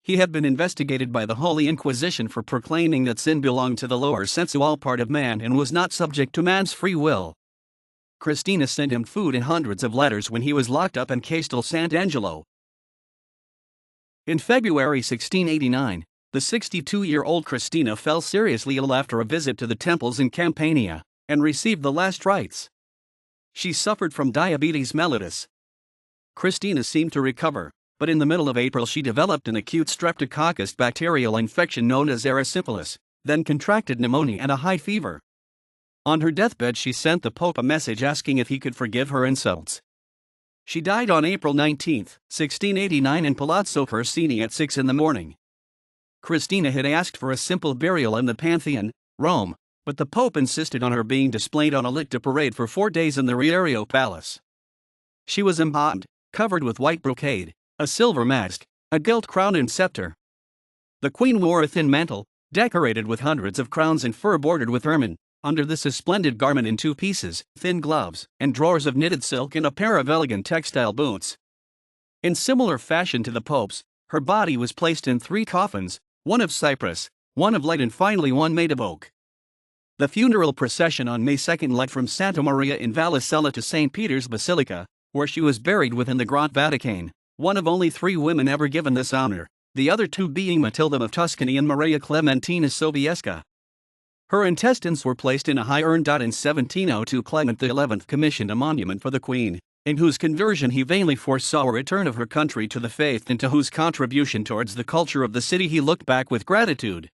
He had been investigated by the Holy Inquisition for proclaiming that sin belonged to the lower sensual part of man and was not subject to man's free will. Christina sent him food and hundreds of letters when he was locked up in Castel Sant'Angelo. In February 1689, the 62-year-old Christina fell seriously ill after a visit to the temples in Campania, and received the last rites. She suffered from diabetes mellitus. Christina seemed to recover, but in the middle of April she developed an acute streptococcus bacterial infection known as erysipelas, then contracted pneumonia and a high fever. On her deathbed she sent the Pope a message asking if he could forgive her insults. She died on April 19, 1689 in Palazzo Farnese at 6 in the morning. Christina had asked for a simple burial in the Pantheon, Rome, but the Pope insisted on her being displayed on a lit parade for 4 days in the Riario Palace. She was embalmed, covered with white brocade, a silver mask, a gilt crown and scepter. The Queen wore a thin mantle, decorated with hundreds of crowns and fur bordered with ermine. Under this a splendid garment in 2 pieces, thin gloves, and drawers of knitted silk and a pair of elegant textile boots. In similar fashion to the Pope's, her body was placed in 3 coffins, one of cypress, one of light and finally one made of oak. The funeral procession on May 2 led from Santa Maria in Vallicella to St. Peter's Basilica, where she was buried within the Grand Vatican, one of only 3 women ever given this honor, the other 2 being Matilda of Tuscany and Maria Clementina Sobieska. Her intestines were placed in a high urn. In 1702 Clement XI commissioned a monument for the Queen, in whose conversion he vainly foresaw a return of her country to the faith and to whose contribution towards the culture of the city he looked back with gratitude.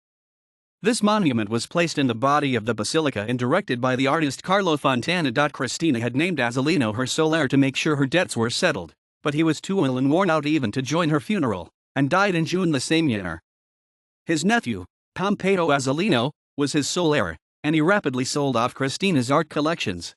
This monument was placed in the body of the basilica and directed by the artist Carlo Fontana. Christina had named Azzolino her sole heir to make sure her debts were settled, but he was too ill and worn out even to join her funeral, and died in June the same year. His nephew, Pompeo Azzolino, was his sole heir, and he rapidly sold off Christina's art collections.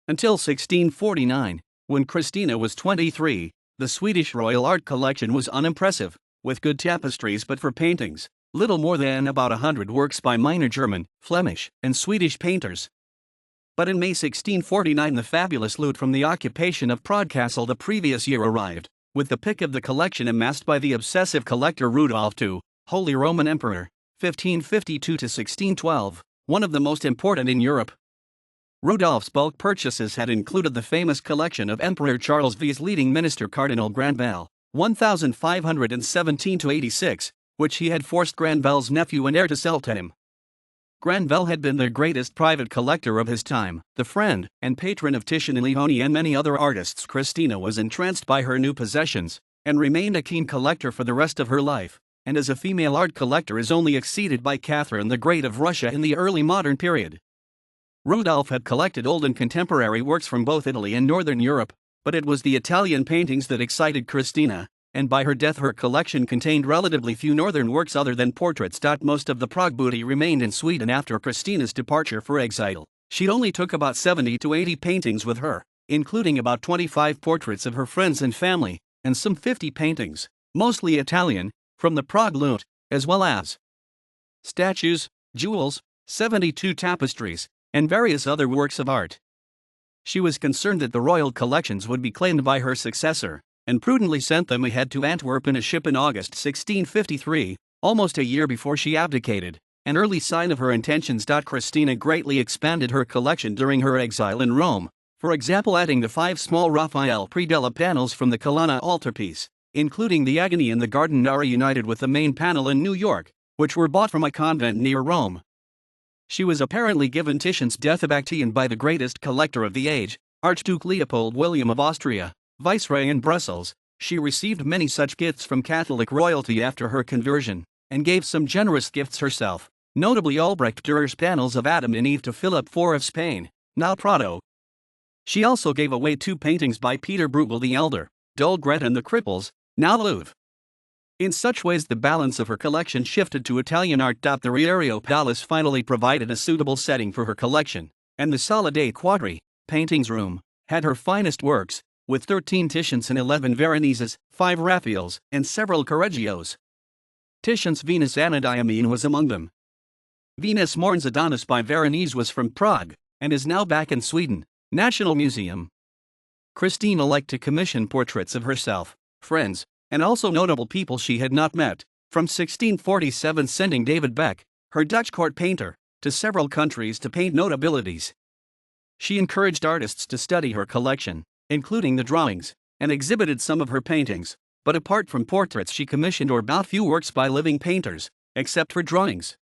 Until 1649, when Christina was 23, the Swedish royal art collection was unimpressive, with good tapestries but for paintings, little more than about 100 works by minor German, Flemish, and Swedish painters. But in May 1649 the fabulous loot from the occupation of Prague Castle the previous year arrived, with the pick of the collection amassed by the obsessive collector Rudolph II, Holy Roman Emperor, 1552 to 1612, one of the most important in Europe. Rudolph's bulk purchases had included the famous collection of Emperor Charles V's leading minister Cardinal Granvelle, 1517 to 86, which he had forced Granvelle's nephew and heir to sell to him. Granvelle had been the greatest private collector of his time, the friend and patron of Titian and Leone and many other artists. Christina was entranced by her new possessions, and remained a keen collector for the rest of her life, and as a female art collector is only exceeded by Catherine the Great of Russia in the early modern period. Rudolph had collected old and contemporary works from both Italy and Northern Europe, but it was the Italian paintings that excited Christina, and by her death her collection contained relatively few northern works other than portraits. Most of the Prague booty remained in Sweden after Kristina's departure for exile. She only took about 70 to 80 paintings with her, including about 25 portraits of her friends and family, and some 50 paintings, mostly Italian, from the Prague loot, as well as statues, jewels, 72 tapestries, and various other works of art. She was concerned that the royal collections would be claimed by her successor, and prudently sent them ahead to Antwerp in a ship in August 1653, almost a year before she abdicated, an early sign of her intentions. Christina greatly expanded her collection during her exile in Rome, for example adding the 5 small Raphael predella panels from the Colonna altarpiece, including the Agony and the Garden are united with the main panel in New York, which were bought from a convent near Rome. She was apparently given Titian's Death of Abdication by the greatest collector of the age, Archduke Leopold William of Austria, viceroy in Brussels. She received many such gifts from Catholic royalty after her conversion, and gave some generous gifts herself, notably Albrecht Dürer's panels of Adam and Eve to Philip IV of Spain, now Prado. She also gave away 2 paintings by Peter Bruegel the Elder, Dolgret and the Cripples, now Louvre. In such ways the balance of her collection shifted to Italian art. The Riario Palace finally provided a suitable setting for her collection, and the Sala dei Quadri, paintings room, had her finest works, with 13 Titians and 11 Veroneses, 5 Raphaels, and several Correggios. Titian's Venus Anadyomene was among them. Venus Mourns Adonis by Veronese was from Prague, and is now back in Sweden, National Museum. Kristina liked to commission portraits of herself, friends, and also notable people she had not met, from 1647 sending David Beck, her Dutch court painter, to several countries to paint notabilities. She encouraged artists to study her collection, including the drawings, and exhibited some of her paintings, but apart from portraits she commissioned or bought few works by living painters, except for drawings.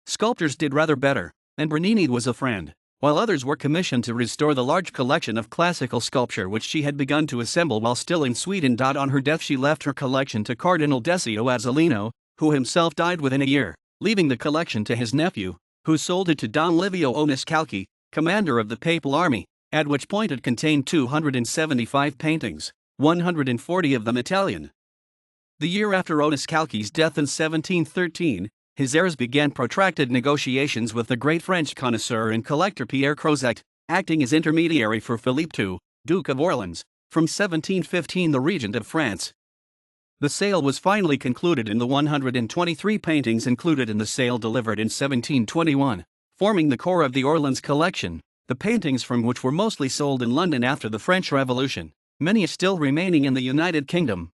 Sculptors did rather better, and Bernini was a friend, while others were commissioned to restore the large collection of classical sculpture which she had begun to assemble while still in Sweden. On her death she left her collection to Cardinal Decio Azzolino, who himself died within a year, leaving the collection to his nephew, who sold it to Don Livio Oniscalchi, commander of the papal army, at which point it contained 275 paintings, 140 of them Italian. The year after Oniscalchi's death in 1713, his heirs began protracted negotiations with the great French connoisseur and collector Pierre Crozet, acting as intermediary for Philippe II, Duke of Orleans, from 1715 the regent of France. The sale was finally concluded and the 123 paintings included in the sale delivered in 1721, forming the core of the Orleans collection, the paintings from which were mostly sold in London after the French Revolution, many still remaining in the United Kingdom.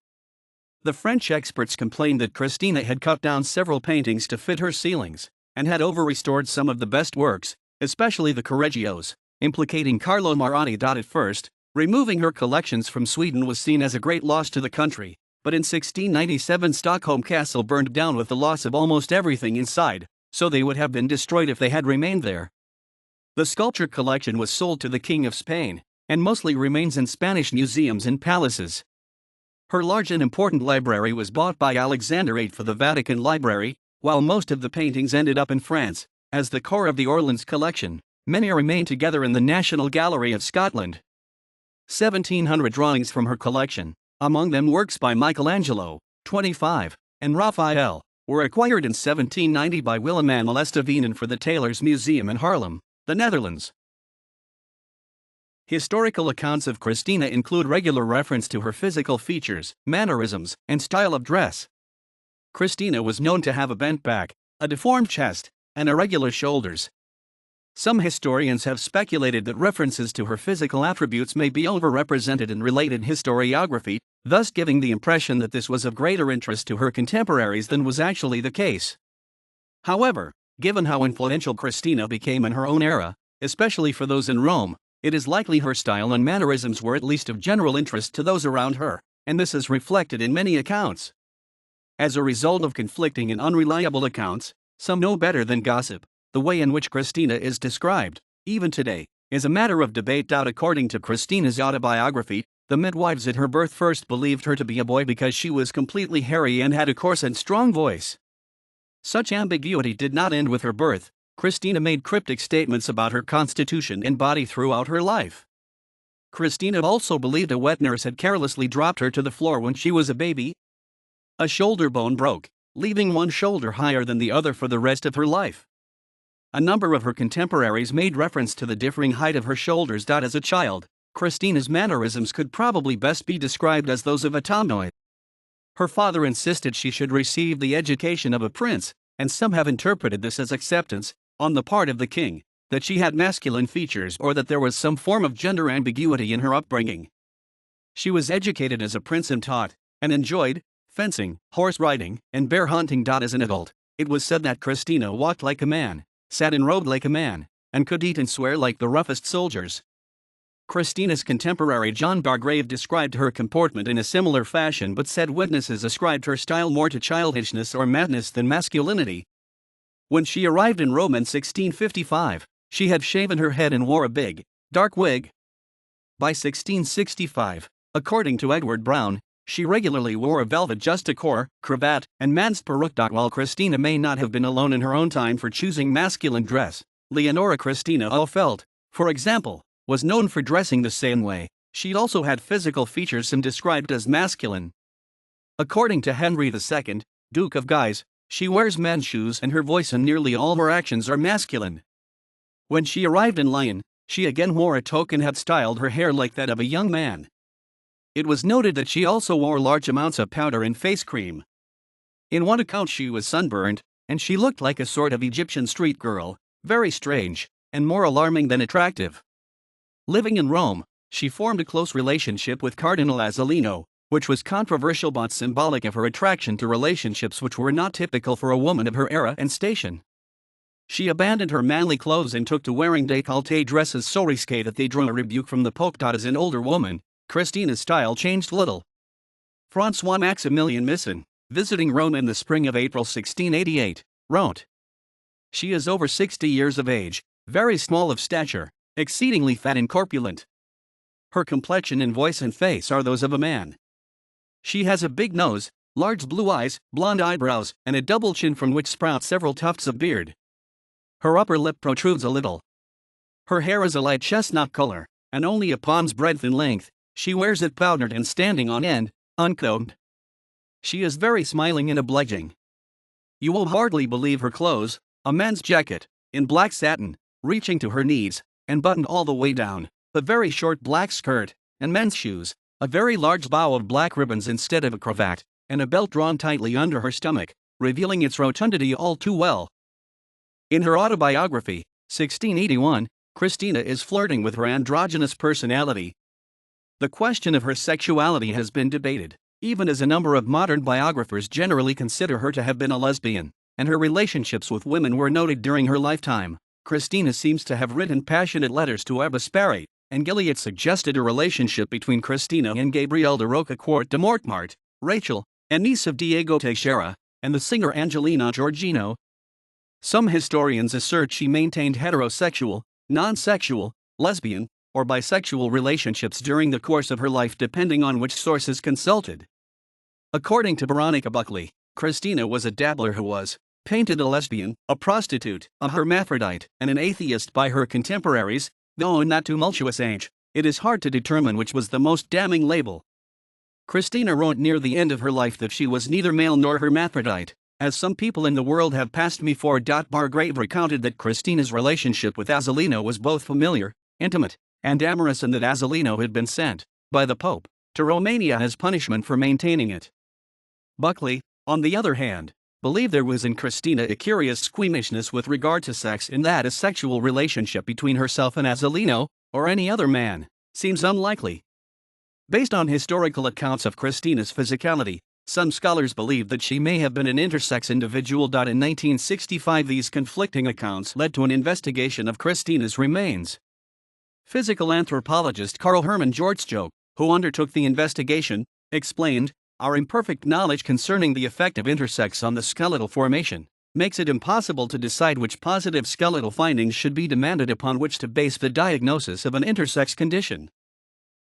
The French experts complained that Kristina had cut down several paintings to fit her ceilings, and had over-restored some of the best works, especially the Correggios, implicating Carlo Maratti. At first, removing her collections from Sweden was seen as a great loss to the country, but in 1697 Stockholm Castle burned down with the loss of almost everything inside, so they would have been destroyed if they had remained there. The sculpture collection was sold to the King of Spain, and mostly remains in Spanish museums and palaces. Her large and important library was bought by Alexander VIII for the Vatican Library, while most of the paintings ended up in France, as the core of the Orleans collection. Many remain together in the National Gallery of Scotland. 1,700 drawings from her collection, among them works by Michelangelo, 25, and Raphael, were acquired in 1790 by Willem-Emanuel Estevenen for the Tailors Museum in Haarlem, the Netherlands. Historical accounts of Kristina include regular reference to her physical features, mannerisms, and style of dress. Kristina was known to have a bent back, a deformed chest, and irregular shoulders. Some historians have speculated that references to her physical attributes may be overrepresented in related historiography, thus giving the impression that this was of greater interest to her contemporaries than was actually the case. However, given how influential Kristina became in her own era, especially for those in Rome, it is likely her style and mannerisms were at least of general interest to those around her, and this is reflected in many accounts. As a result of conflicting and unreliable accounts, some know better than gossip, the way in which Kristina is described, even today, is a matter of debate. According to Kristina's autobiography, the midwives at her birth first believed her to be a boy because she was completely hairy and had a coarse and strong voice. Such ambiguity did not end with her birth. Kristina made cryptic statements about her constitution and body throughout her life. Kristina also believed a wet nurse had carelessly dropped her to the floor when she was a baby. A shoulder bone broke, leaving one shoulder higher than the other for the rest of her life. A number of her contemporaries made reference to the differing height of her shoulders. As a child, Kristina's mannerisms could probably best be described as those of a tomboy. Her father insisted she should receive the education of a prince, and some have interpreted this as acceptance, on the part of the king, that she had masculine features or that there was some form of gender ambiguity in her upbringing. She was educated as a prince and taught, and enjoyed, fencing, horse riding, and bear hunting. As an adult, it was said that Kristina walked like a man, sat and rode like a man, and could eat and swear like the roughest soldiers. Kristina's contemporary John Bargrave described her comportment in a similar fashion but said witnesses ascribed her style more to childishness or madness than masculinity. When she arrived in Rome in 1655, she had shaven her head and wore a big, dark wig. By 1665, according to Edward Brown, she regularly wore a velvet justaucorps, cravat, and man's peruke. While Kristina may not have been alone in her own time for choosing masculine dress, Leonora Kristina Ulfeldt, for example, was known for dressing the same way. She also had physical features some described as masculine. According to Henry II, Duke of Guise, she wears men's shoes and her voice and nearly all her actions are masculine. When she arrived in Lyon, she again wore a toque and had styled her hair like that of a young man. It was noted that she also wore large amounts of powder and face cream. In one account she was sunburned, and she looked like a sort of Egyptian street girl, very strange, and more alarming than attractive. Living in Rome, she formed a close relationship with Cardinal Azzolino, which was controversial but symbolic of her attraction to relationships which were not typical for a woman of her era and station. She abandoned her manly clothes and took to wearing décolleté dresses so risqué that they drew a rebuke from the Pope. As an older woman, Kristina's style changed little. François Maximilien Misson, visiting Rome in the spring of April 1688, wrote, "She is over 60 years of age, very small of stature, exceedingly fat and corpulent. Her complexion and voice and face are those of a man. She has a big nose, large blue eyes, blonde eyebrows, and a double chin from which sprout several tufts of beard. Her upper lip protrudes a little. Her hair is a light chestnut color, and only a palm's breadth in length. She wears it powdered and standing on end, uncombed. She is very smiling and obliging. You will hardly believe her clothes, a men's jacket, in black satin, reaching to her knees, and buttoned all the way down, a very short black skirt, and men's shoes, a very large bow of black ribbons instead of a cravat, and a belt drawn tightly under her stomach, revealing its rotundity all too well." In her autobiography, 1681, Kristina is flirting with her androgynous personality. The question of her sexuality has been debated, even as a number of modern biographers generally consider her to have been a lesbian, and her relationships with women were noted during her lifetime. Kristina seems to have written passionate letters to Abbe Sparre, and Gilliatt suggested a relationship between Kristina and Gabrielle de Roquecourt de Mortemart, Rachel, a niece of Diego Teixeira, and the singer Angelina Giorgino. Some historians assert she maintained heterosexual, non-sexual, lesbian, or bisexual relationships during the course of her life depending on which sources consulted. According to Veronica Buckley, Kristina was a dabbler who was painted a lesbian, a prostitute, a hermaphrodite, and an atheist by her contemporaries, though in that tumultuous age, it is hard to determine which was the most damning label. Kristina wrote near the end of her life that she was neither male nor hermaphrodite, as some people in the world have passed me for. Bargrave recounted that Kristina's relationship with Azzolino was both familiar, intimate, and amorous, and that Azzolino had been sent, by the Pope, to Romania as punishment for maintaining it. Buckley, on the other hand, believed there was in Kristina a curious squeamishness with regard to sex, in that a sexual relationship between herself and Azzolino, or any other man, seems unlikely. Based on historical accounts of Kristina's physicality, some scholars believe that she may have been an intersex individual. In 1965, these conflicting accounts led to an investigation of Kristina's remains. Physical anthropologist Carl Hermann Georgsjoe, who undertook the investigation, explained, "Our imperfect knowledge concerning the effect of intersex on the skeletal formation makes it impossible to decide which positive skeletal findings should be demanded upon which to base the diagnosis of an intersex condition."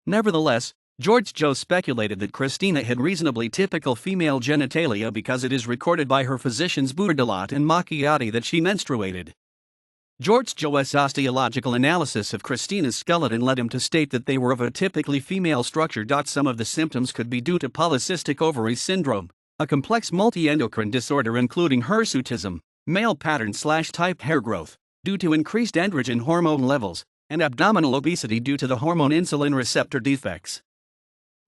Nevertheless, Georgsjoe speculated that Kristina had reasonably typical female genitalia because it is recorded by her physicians Bourdelot and Macchiati that she menstruated. George Jo's osteological analysis of Kristina's skeleton led him to state that they were of a typically female structure. Some of the symptoms could be due to polycystic ovary syndrome, a complex multi-endocrine disorder including hirsutism, male pattern/type hair growth, due to increased androgen hormone levels, and abdominal obesity due to the hormone insulin receptor defects.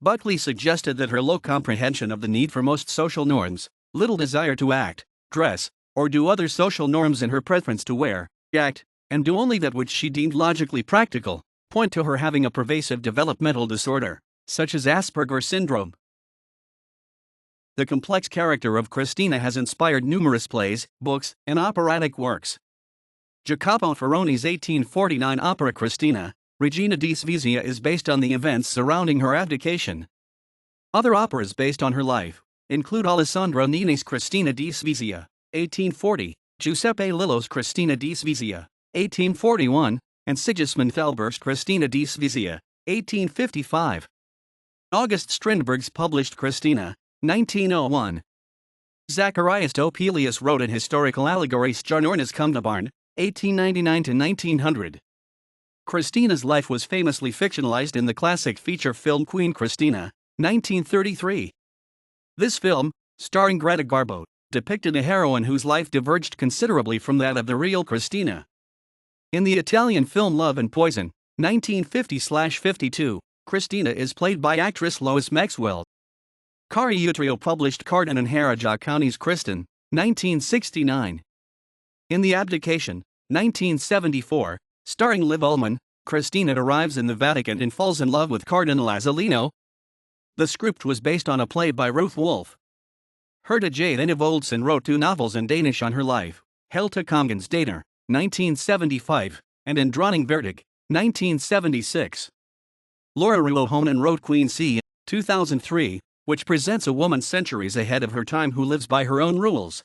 Buckley suggested that her low comprehension of the need for most social norms, little desire to act, dress, or do other social norms, and her preference to wear, act, and do only that which she deemed logically practical, point to her having a pervasive developmental disorder, such as Asperger's syndrome. The complex character of Kristina has inspired numerous plays, books, and operatic works. Jacopo Ferroni's 1849 opera Kristina, Regina di Svezia is based on the events surrounding her abdication. Other operas based on her life include Alessandro Nini's Kristina di Svezia, 1840, Giuseppe Lillo's Kristina di Svezia, 1841, and Sigismund Thalberg's Kristina di Svezia, 1855. August Strindberg's published Kristina, 1901. Zacharias Topelius wrote an historical allegory Stjärnornas Kungabarn, 1899-1900. Kristina's life was famously fictionalized in the classic feature film Queen Christina, 1933. This film, starring Greta Garbo, depicted a heroine whose life diverged considerably from that of the real Kristina. In the Italian film Love and Poison, 1950-52, Kristina is played by actress Lois Maxwell. Cari Utrio published Cardin and Hera Giacconi's Kristin, 1969. In The Abdication, 1974, starring Liv Ullmann, Kristina arrives in the Vatican and falls in love with Cardinal Azzolino. The script was based on a play by Ruth Wolff. Herta J. Olsen wrote 2 novels in Danish on her life, Helta Kongens Datter, 1975, and In Dronning Verdig, 1976. Laura Ruohonen wrote Queen C, 2003, which presents a woman centuries ahead of her time who lives by her own rules.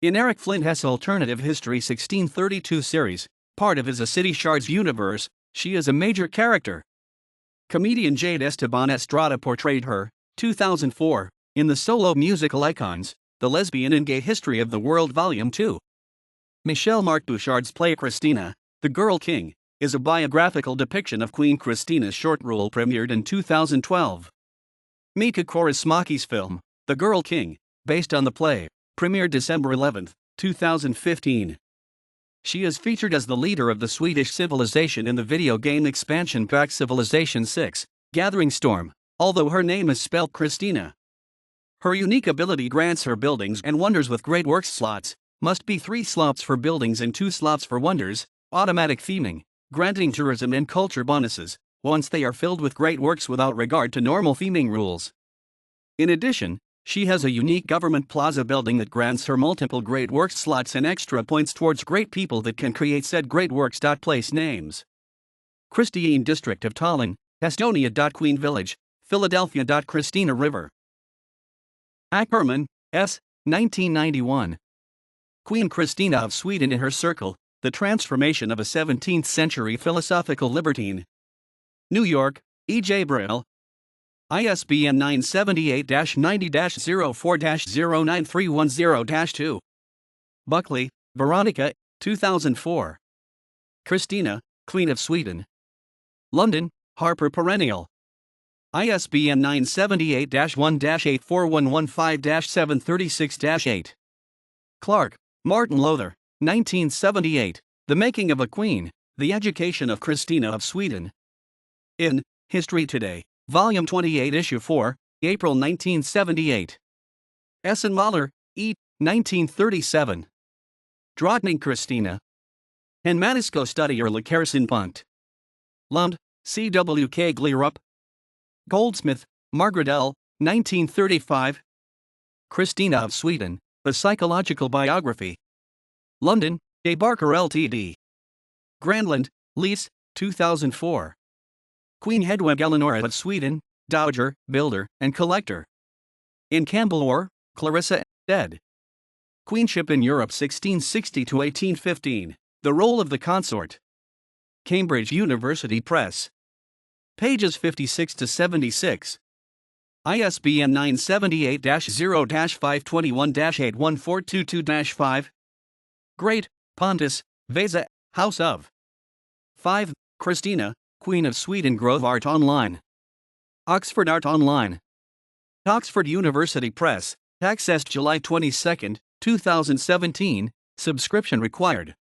In Eric Flint Hess' Alternative History 1632 series, part of his A City Shards universe, she is a major character. Comedian Jade Esteban Estrada portrayed her, 2004, in the solo musical Icons, The Lesbian and Gay History of the World Volume 2. Michel-Marc Bouchard's play Kristina, The Girl King, is a biographical depiction of Queen Kristina's short rule premiered in 2012. Mika Kaurismäki's film, The Girl King, based on the play, premiered December 11, 2015. She is featured as the leader of the Swedish civilization in the video game expansion pack Civilization 6, Gathering Storm, although her name is spelled Kristina. Her unique ability grants her buildings and wonders with great works slots, must be 3 slots for buildings and 2 slots for wonders, automatic theming, granting tourism and culture bonuses, once they are filled with great works without regard to normal theming rules. In addition, she has a unique government plaza building that grants her multiple great works slots and extra points towards great people that can create said great works. Place names: Kristiine District of Tallinn, Estonia. Queen Village, Philadelphia. Kristina River. Ackerman, S. 1991. Queen Kristina of Sweden in her circle, the transformation of a 17th-century philosophical libertine. New York, E. J. Brill. ISBN 978-90-04-09310-2. Buckley, Veronica, 2004. Kristina, Queen of Sweden. London, Harper Perennial. ISBN 978-1-84115-736-8. Clark, Martin Lowther, 1978, The Making of a Queen, The Education of Kristina of Sweden. In History Today, Volume 28, Issue 4, April 1978. Essen-Mahler, E. 1937. Drottning Kristina. En Manuskriptstudier Kersenpunkt. Lund, C.W.K. Gleerup. Goldsmith, Margaret L. 1935. Kristina of Sweden, The Psychological Biography. London, A. Barker Ltd. Granlund, Lise, 2004. Queen Hedwig Eleonora of Sweden, Dowager, Builder, and Collector. In Campbell Orr, Clarissa, ed. Queenship in Europe 1660-1815, The Role of the Consort. Cambridge University Press. Pages 56-76. ISBN 978-0-521-81422-5. Great, Pontus, Vasa, House of 5. Kristina, Queen of Sweden. Grove Art Online. Oxford Art Online. Oxford University Press. Accessed July 22, 2017. Subscription required.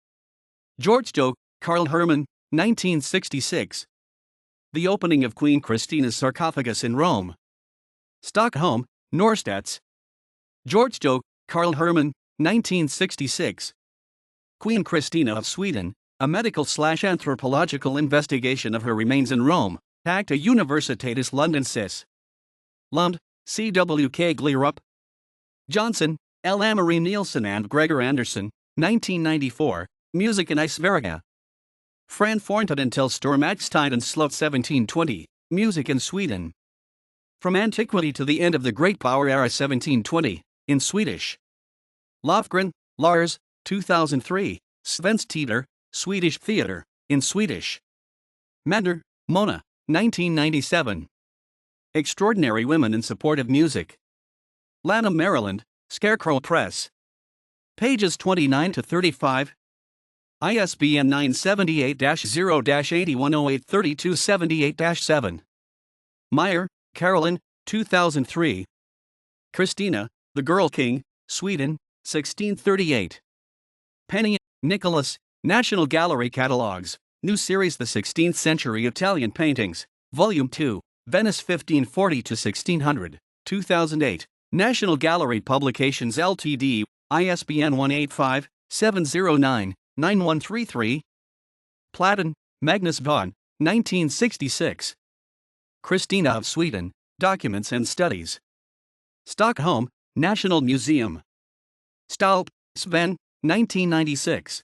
George Doak, Carl Hermann, 1966. The opening of Queen Kristina's sarcophagus in Rome. Stockholm, Norstedts. George Doak, Carl Hermann, 1966. Queen Kristina of Sweden, a medical/anthropological investigation of her remains in Rome. Acta Universitatis Londensis. Lund, C.W.K. Gleerup. Johnson, L. Amory Nielsen and Gregor Anderson, 1994. Music in Isveriga. Fran Thornton till Stormakstiden Slot 1720. Music in Sweden. From Antiquity to the End of the Great Power Era 1720, in Swedish. Lofgren, Lars, 2003. Svensk Teater, Swedish Theater, in Swedish. Mander, Mona, 1997. Extraordinary Women in Support of Music. Lanham, Maryland, Scarecrow Press. Pages 29 to 35. ISBN 978-0-8108-3278-7. Meyer, Carolyn, 2003. Kristina, the Girl King, Sweden, 1638. Penny, Nicholas, National Gallery Catalogs, New Series The 16th Century Italian Paintings, Volume 2, Venice 1540 to 1600, 2008. National Gallery Publications Ltd., ISBN 185-709-9133. Platten, Magnus von, 1966. Kristina of Sweden, Documents and Studies. Stockholm, National Museum. Stalp, Sven, 1996.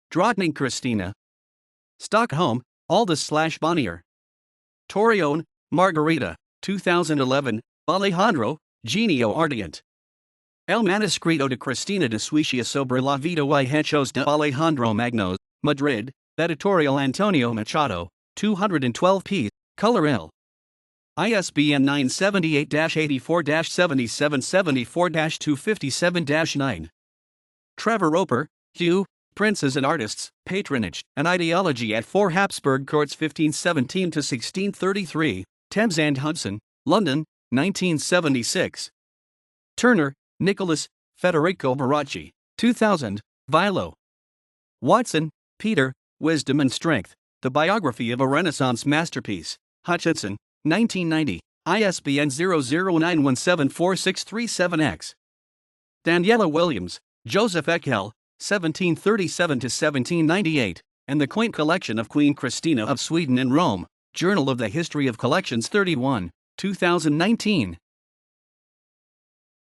Drottning Kristina. Stockholm, Aldus/Bonnier. Torrione, Margarita, 2011. Alejandro, Genio Ardient. El Manuscrito de Kristina de Suecia sobre la vida y hechos de Alejandro Magno, Madrid, editorial Antonio Machado, 212 p. Color L. ISBN 978-84-7774-257-9. Trevor Roper, Hugh, Princes and Artists, Patronage, and Ideology at 4 Habsburg Courts 1517 to 1633, Thames and Hudson, London, 1976. Turner, Nicholas, Federico Baracci, 2000, Vilo. Watson, Peter, Wisdom and Strength, The Biography of a Renaissance Masterpiece, Hutchinson, 1990, ISBN 0091746337X. Daniela Williams, Joseph Eckel, 1737 to 1798, and the Quaint Collection of Queen Kristina of Sweden in Rome, Journal of the History of Collections 31, 2019.